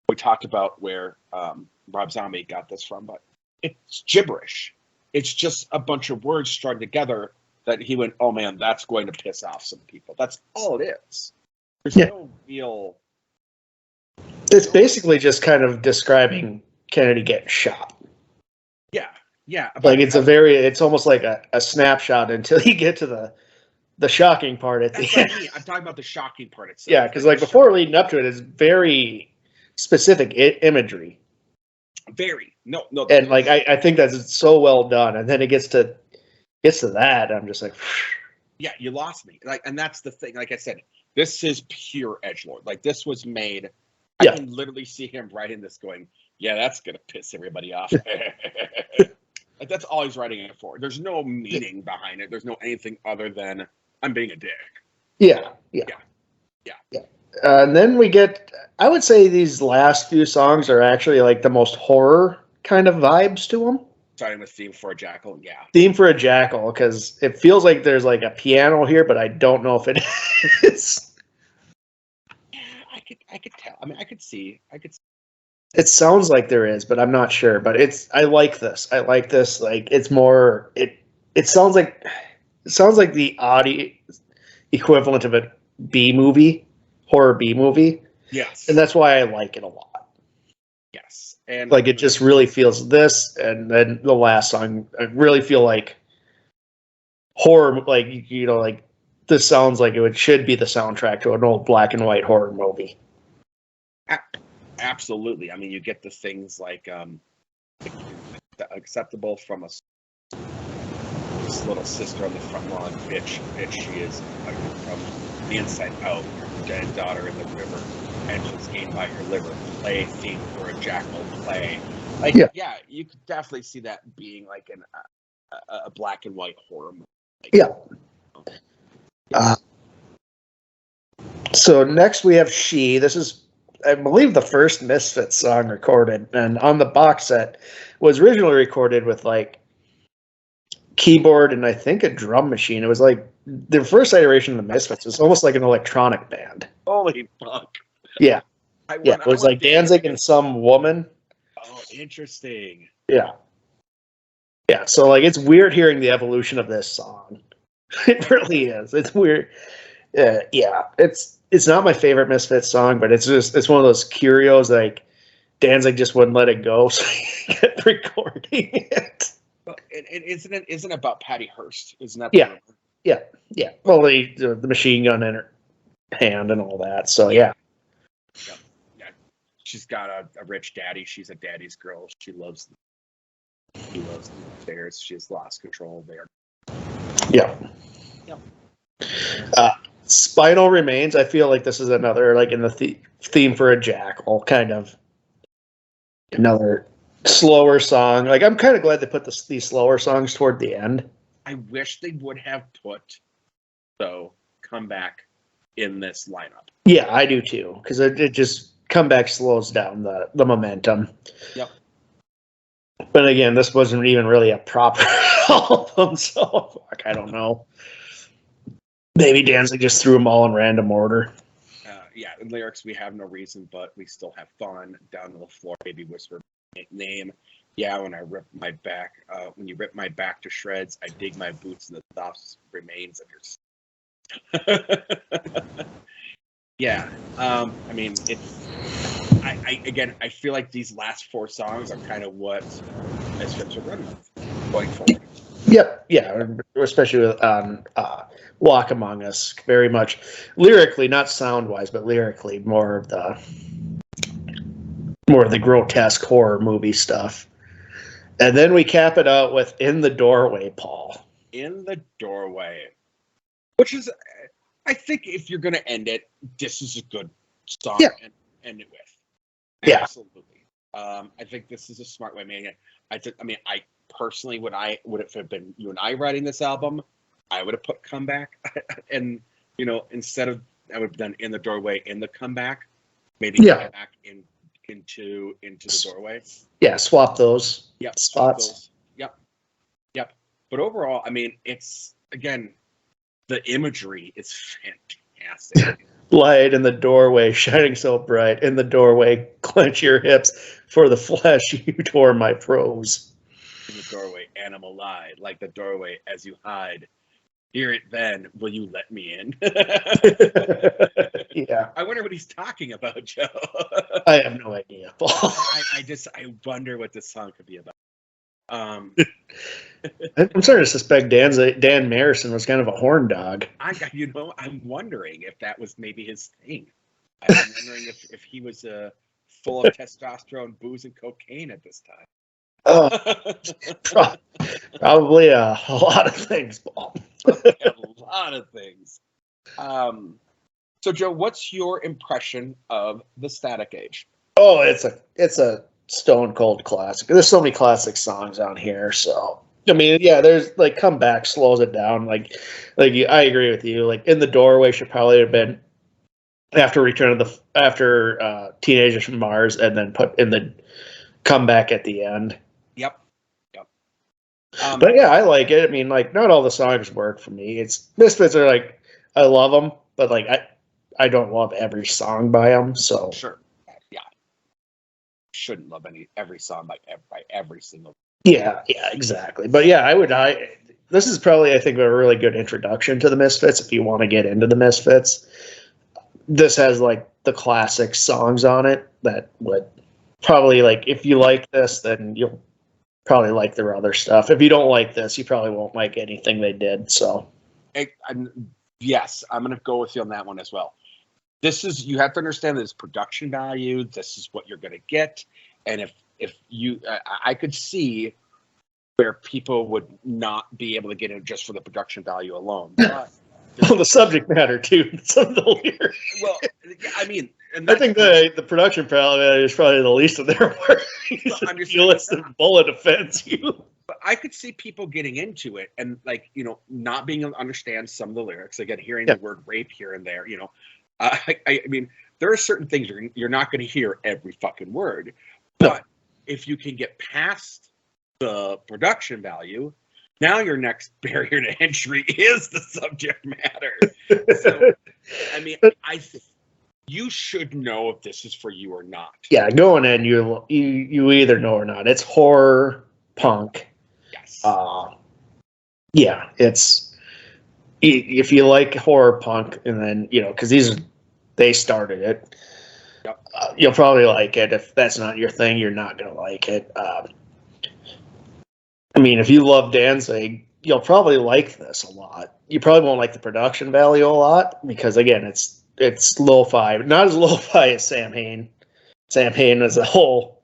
we talked about where Rob Zombie got this from, but it's gibberish. It's just a bunch of words strung together that he went, oh man, that's going to piss off some people. That's all it is. There's no real. It's basically just kind of describing Kennedy getting shot. Yeah. Like it's almost like a snapshot until you get to the shocking part at the end. What I mean. I'm talking about the shocking part itself. Yeah, because like before leading up to it is very specific imagery. Very no. And like I think that's so well done, and then it gets to that, I'm just like. Yeah, you lost me. Like, and that's the thing. Like I said, this is pure edgelord. Like this was made. I can literally see him writing this, going, "Yeah, that's gonna piss everybody off." Like that's all he's writing it for. There's no meaning behind it. There's no anything other than I'm being a dick. Yeah. And then we get. I would say these last few songs are actually like the most horror kind of vibes to them. Starting with Theme for a Jackal, Theme for a Jackal, because it feels like there's like a piano here, but I don't know if it is. Yeah, I could tell. I mean, I could see. It sounds like there is, but I'm not sure. But I like this. Like it's more. It sounds like the audio equivalent of a horror B movie. Yes, and that's why I like it a lot. Yes, and like it just really feels this, and then the last song, I really feel like horror. Like like this sounds like it should be the soundtrack to an old black and white horror movie. Absolutely. I mean, you get the things like acceptable from this little sister on the front lawn, bitch, she is from the inside out, your dead daughter in the river, engines gained by your liver, play theme for a jackal, play. Like, yeah, you could definitely see that being like a black and white horror movie. So next we have She. This is I believe the first Misfits song recorded, and on the box set was originally recorded with like keyboard and I think a drum machine. It was like the first iteration of the Misfits was almost like an electronic band. Holy fuck! Yeah, I yeah. It was like Danzig and some woman. Oh, interesting. Yeah, yeah. So like, it's weird hearing the evolution of this song. It really is. It's weird. Yeah, it's not my favorite Misfits song, but it's one of those curios. Like Danzig just wouldn't let it go, so he kept recording it. Well, it isn't about Patty Hearst, isn't that? Yeah, yeah. Well, the machine gun in her hand and all that. So yeah. Yeah. She's got a rich daddy. She's a daddy's girl. She loves the affairs. She's lost control there. Yeah. Yep. Spinal Remains. I feel like this is another like in the theme for a jackal kind of another slower song. Like I'm kind of glad they put these slower songs toward the end. I wish they would have put Comeback in this lineup. Yeah, I do too, because it just Comeback slows down the momentum. Yep. But again, this wasn't even really a proper album, so fuck, I don't know. Maybe Danzig just threw them all in random order. Yeah, in lyrics, we have no reason, but we still have fun. Down to the floor, baby whisper my name. Yeah, when when you rip my back to shreds, I dig my boots in the soft remains of your. Yeah, I mean, I feel like these last four songs are kind of what Misfits are running with going forward. Yep, yeah, especially with Walk Among Us, very much lyrically, not sound wise, but lyrically, more of the grotesque horror movie stuff. And then we cap it out with In the Doorway, Paul. In the Doorway, which is, I think if you're going to end it, this is a good song to end it with. Yeah. Absolutely. I think this is a smart way of making it. I personally, would it have been you and I writing this album, I would have put Comeback. And, instead of, I would have done In the Doorway, in the Comeback. Maybe Comeback into the Doorway. Yeah, swap those. Yep. Spots. Those. Yep. But overall, I mean, it's, again, the imagery is fantastic. Light in the doorway, shining so bright. In the doorway, clench your hips. For the flesh, you tore my prose. In the doorway, animal lie, like the doorway as you hide. Hear it then, will you let me in? Yeah. I wonder what he's talking about, Joe. I have no idea, Paul. I wonder what this song could be about. I'm starting to suspect Dan Marrison was kind of a horn dog. I'm wondering if that was maybe his thing. I'm wondering if he was full of testosterone, booze, and cocaine at this time. Oh, probably a lot of things, Paul. A lot of things. So, Joe, what's your impression of the Static Age? Oh, it's a stone cold classic. There's so many classic songs on here. So, I mean, yeah, there's like Comeback slows it down. Like I agree with you. Like In the Doorway should probably have been after Teenagers from Mars, and then put in the Comeback at the end. Yep. But yeah, I like it. I mean, like, not all the songs work for me. It's Misfits are like, I love them, but like I don't love every song by them. So sure, yeah, shouldn't love every song by every single. Yeah, exactly. But yeah, this is probably, I think, a really good introduction to the Misfits if you want to get into the Misfits. This has like the classic songs on it that would probably, like, if you like this, then you'll probably like their other stuff. If you don't like this, you probably won't like anything they did. So, yes, I'm going to go with you on that one as well. You have to understand this production value. This is what you're going to get. And if you, I could see where people would not be able to get it just for the production value alone. But well, the subject matter too. Some of the lyrics. Well, I mean, I think the production value is probably the least of their work. The bullet offends you. But I could see people getting into it and, like, not being able to understand some of the lyrics. Again, hearing the word rape here and there. I mean, there are certain things you're not going to hear every fucking word, No. but if you can get past the production value, now your next barrier to entry is the subject matter. So, I mean, you should know if this is for you or not. Yeah, going in, you either know or not. It's horror punk. Yes. Yeah, it's if you like horror punk, and then because they started it. Yep. You'll probably like it. If that's not your thing, you're not gonna like it. I mean, if you love Danzig, you'll probably like this a lot. You probably won't like the production value a lot because, again, it's lo-fi, not as lo-fi as Sam Hain. Sam Hain is a whole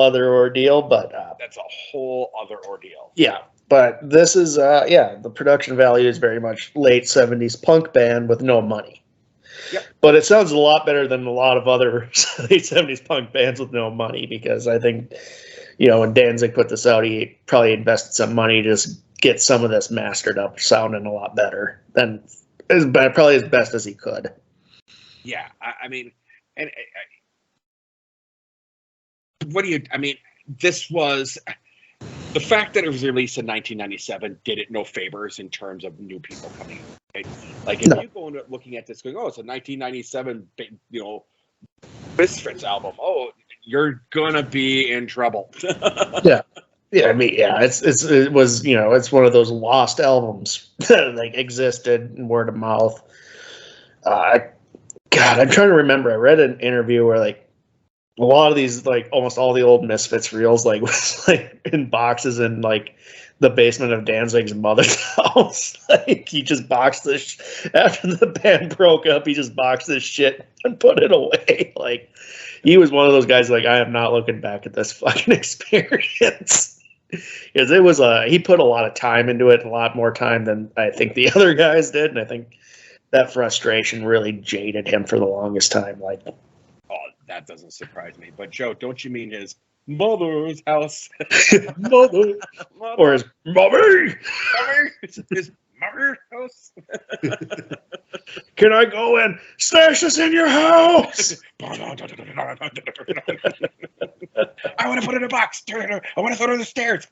other ordeal, but that's a whole other ordeal. Yeah, but this is the production value is very much late '70s punk band with no money. Yep. But it sounds a lot better than a lot of other late '70s punk bands with no money because I think. When Danzig put this out, he probably invested some money to just get some of this mastered up, sounding a lot better than probably as best as he could. Yeah, I mean, and what do you? I mean, this was the fact that it was released in 1997 did it no favors in terms of new people coming. Right? Like if you go into looking at this, going, "Oh, it's a 1997, Misfits album." Oh. You're gonna be in trouble. Yeah. I mean, it was it's one of those lost albums that like existed in word of mouth. God, I'm trying to remember. I read an interview where like a lot of these like almost all the old Misfits reels like was like in boxes in like the basement of Danzig's mother's house. Like he just boxed this after the band broke up. He just boxed this shit and put it away. Like. He was one of those guys like, I am not looking back at this fucking experience. Because it was he put a lot of time into it, a lot more time than I think the other guys did. And I think that frustration really jaded him for the longest time. Like, oh, that doesn't surprise me. But Joe, don't you mean his mother's house? Mother. Or his mommy. His mother's house. Can I go and stash this in your house? I want to put it in a box. I want to throw it on the stairs.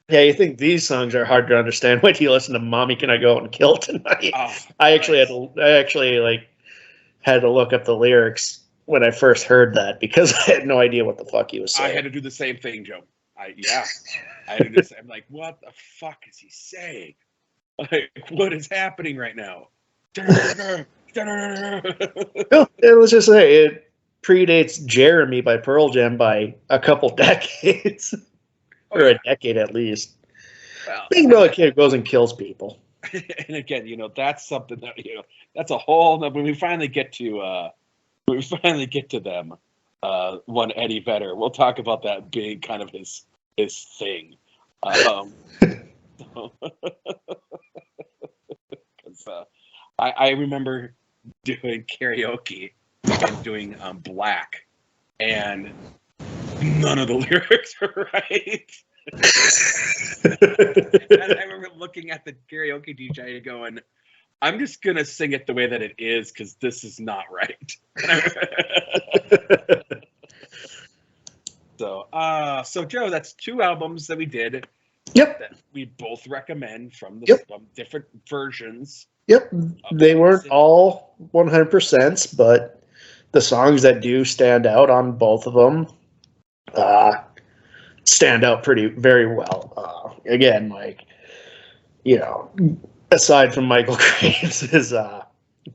Yeah, you think these songs are hard to understand? Wait till you listen to "Mommy, Can I Go Out and Kill Tonight"? Oh, I actually had to look up the lyrics when I first heard that because I had no idea what the fuck he was saying. I had to do the same thing, Joe. I had to do this. I'm like, what the fuck is he saying? Like, what is happening right now? Well, let's just say it predates Jeremy by Pearl Jam by a couple decades. Or a decade at least. Well, Think about a kid who goes and kills people. And again, that's something that that's a whole. When we finally get to them, one Eddie Vedder, we'll talk about that being kind of his thing. I remember doing karaoke and doing Black, and none of the lyrics are right. And I remember looking at the karaoke DJ and going, I'm just going to sing it the way that it is because this is not right. So Joe, that's 2 albums that we did. Yep. That we both recommend from different versions. Yep. They weren't all 100%, but the songs that do stand out on both of them stand out very well. Again, like, aside from Michael Graves'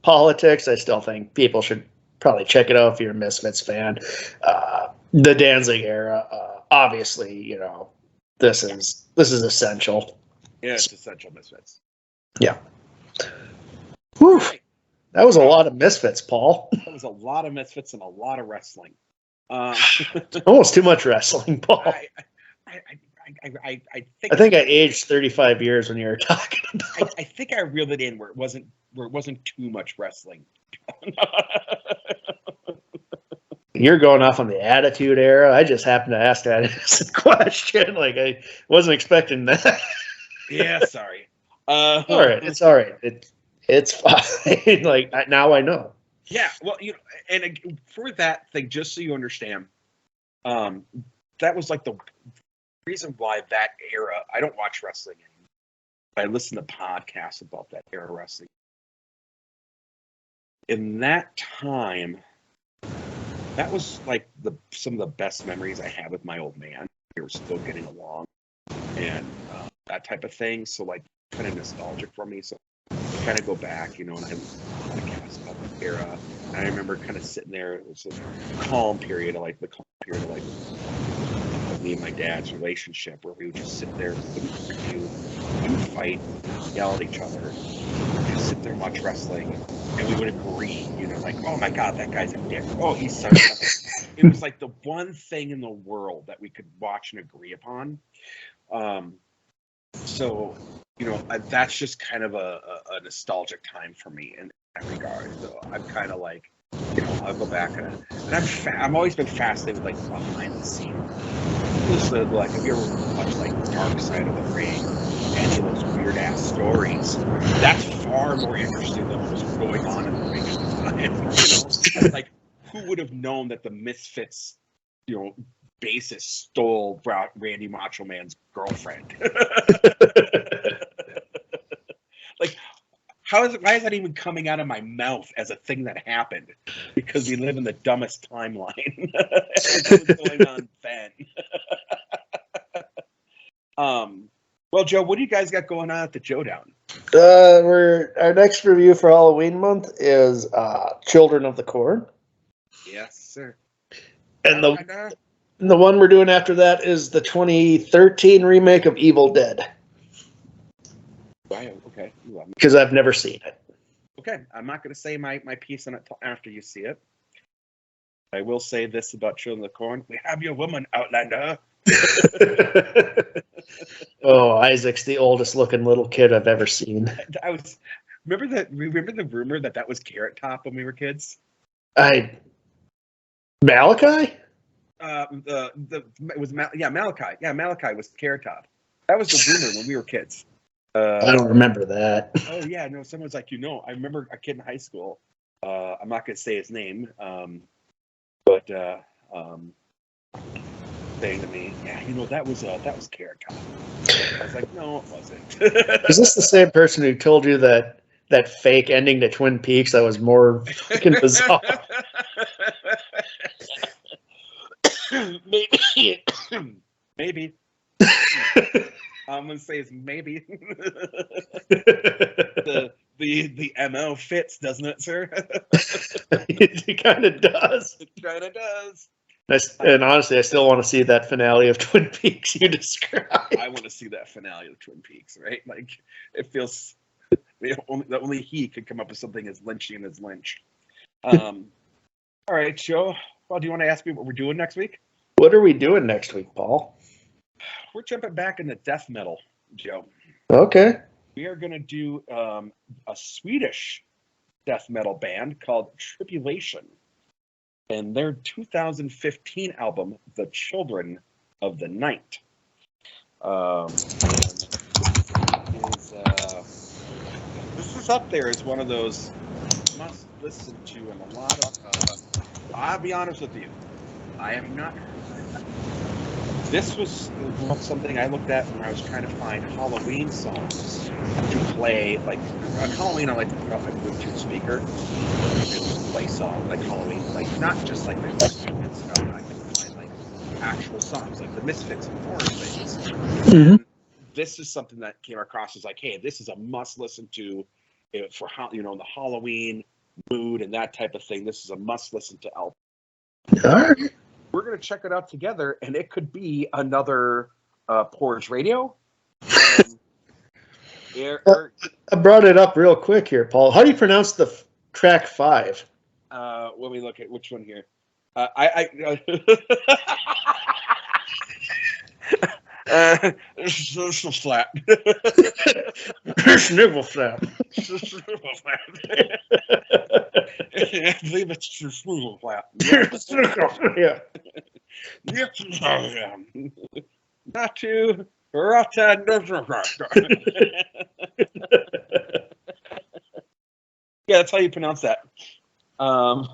politics, I still think people should probably check it out if you're a Misfits fan. The Danzig era, obviously, this is essential. Yeah, it's essential Misfits. Yeah. Whew. That was a lot of Misfits, Paul. That was a lot of Misfits and a lot of wrestling. Almost too much wrestling, Paul. I think I aged 35 years when you were talking about. I think I reeled it in where it wasn't too much wrestling. You're going off on the Attitude Era. I just happened to ask that innocent question. Like I wasn't expecting that. Yeah, sorry. All right, it's all right. It's fine. Like now I know. Yeah, well, and for that thing, just so you understand, that was like the reason why that era. I don't watch wrestling anymore. I listen to podcasts about that era wrestling. In that time, that was like some of the best memories I had with my old man. We were still getting along, and that type of thing. So like, kind of nostalgic for me. So I kind of go back, and I podcast about that era. And I remember kind of sitting there. It was a calm period, of me and my dad's relationship, where we would just sit there, wouldn't argue, wouldn't fight, yell at each other, just sit there and watch wrestling, and we would agree, like, oh my God, that guy's a dick. Oh, he's such a... It was like the one thing in the world that we could watch and agree upon. So, that's just kind of a nostalgic time for me in that regard. So I'm kind of like, I'll go back and I'm always been fascinated with like behind the scenes. Like, have you ever watched like Dark Side of the Ring or any of those weird ass stories? That's far more interesting than what was going on in the ring at the time. Like, who would have known that the Misfits, bassist stole Randy Macho Man's girlfriend? Like, why is that even coming out of my mouth as a thing that happened? Because we live in the dumbest timeline. What was going on then? Well, Joe, what do you guys got going on at the Joedown? Our next review for Halloween month is Children of the Corn. Yes, sir. And the one we're doing after that is the 2013 remake of Evil Dead. Wow, okay. Because I've never seen it. Okay, I'm not going to say my piece on it till after you see it. I will say this about Children of the Corn. We have your woman, Outlander. Oh, Isaac's the oldest looking little kid I've ever seen. Remember the rumor that was Carrot Top when we were kids? Malachi? Malachi. Yeah, Malachi was Carrot Top. That was the rumor when we were kids. I don't remember that. Oh yeah, no. Someone's like, I remember a kid in high school. I'm not going to say his name, but saying to me, yeah, that was Carrot Top. I was like, no, it wasn't. Is this the same person who told you that fake ending to Twin Peaks that was more fucking bizarre? Maybe. I'm gonna say it's maybe. the MO fits, doesn't it, sir? It kind of does. It kind of does. And honestly, I still want to see that finale of Twin Peaks you described. I want to see that finale of Twin Peaks, right? Like, it feels only he could come up with something as Lynchian as Lynch. All right, Joe. Well, do you want to ask me what we're doing next week? What are we doing next week, Paul? We're jumping back into death metal, Joe. Okay. We are going to do a Swedish death metal band called Tribulation. And their 2015 album, The Children of the Night. This is up there as one of those must listen to, and a lot of, I'll be honest with you, I am not. This was something I looked at when I was trying to find Halloween songs to play. Like on Halloween, I like to put out my Bluetooth speaker and play songs like Halloween, like not just like the stupid stuff. I can find like actual songs, like the Misfits and horror things. Mm-hmm. This is something that came across as like, hey, this is a must listen to for the Halloween mood and that type of thing. This is a must listen to album. All right. We're going to check it out together, and it could be another Porridge Radio. I brought it up real quick here, Paul. How do you pronounce the track 5? Let me look at which one here. Sniggle flap. Sniggle flap. Sniggle flap. I believe it's sniggle flap. Yeah. Not too rotten. Yeah, that's how you pronounce that. I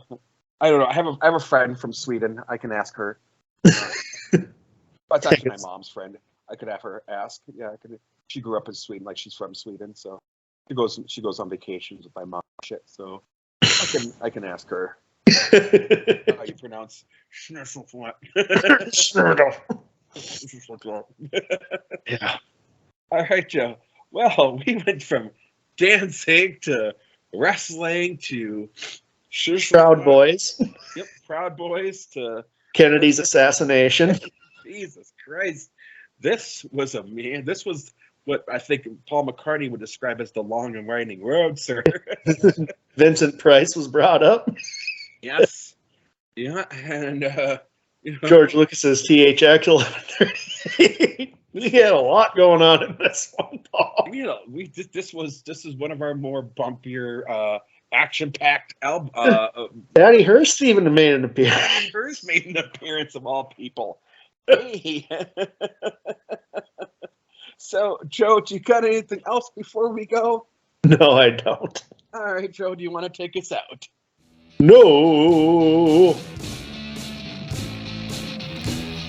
don't know. I have a friend from Sweden. I can ask her. That's actually my mom's friend. I could have her ask. Yeah, I could. She grew up in Sweden, like she's from Sweden, so she goes on vacations with my mom. Shit, so I can ask her how you pronounce Schnurselflat. Yeah. All right, Joe. Well, we went from dancing to wrestling to Proud Boys. Yep, Proud Boys to Kennedy's assassination. Jesus Christ. This was what I think Paul McCartney would describe as the long and winding road, sir. Vincent Price was brought up. Yes. Yeah, and George Lucas's THX 1138. We had a lot going on in this one, Paul. This is one of our more bumpier, action-packed album. Daddy Hearst even made an appearance. Daddy Hearst made an appearance of all people. Hey. So, Joe, do you got anything else before we go? No, I don't. All right, Joe, do you want to take us out? No.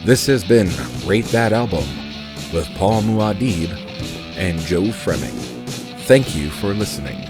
This has been Rate That Album with Paul Muad'Dib and Joe Fremming. Thank you for listening.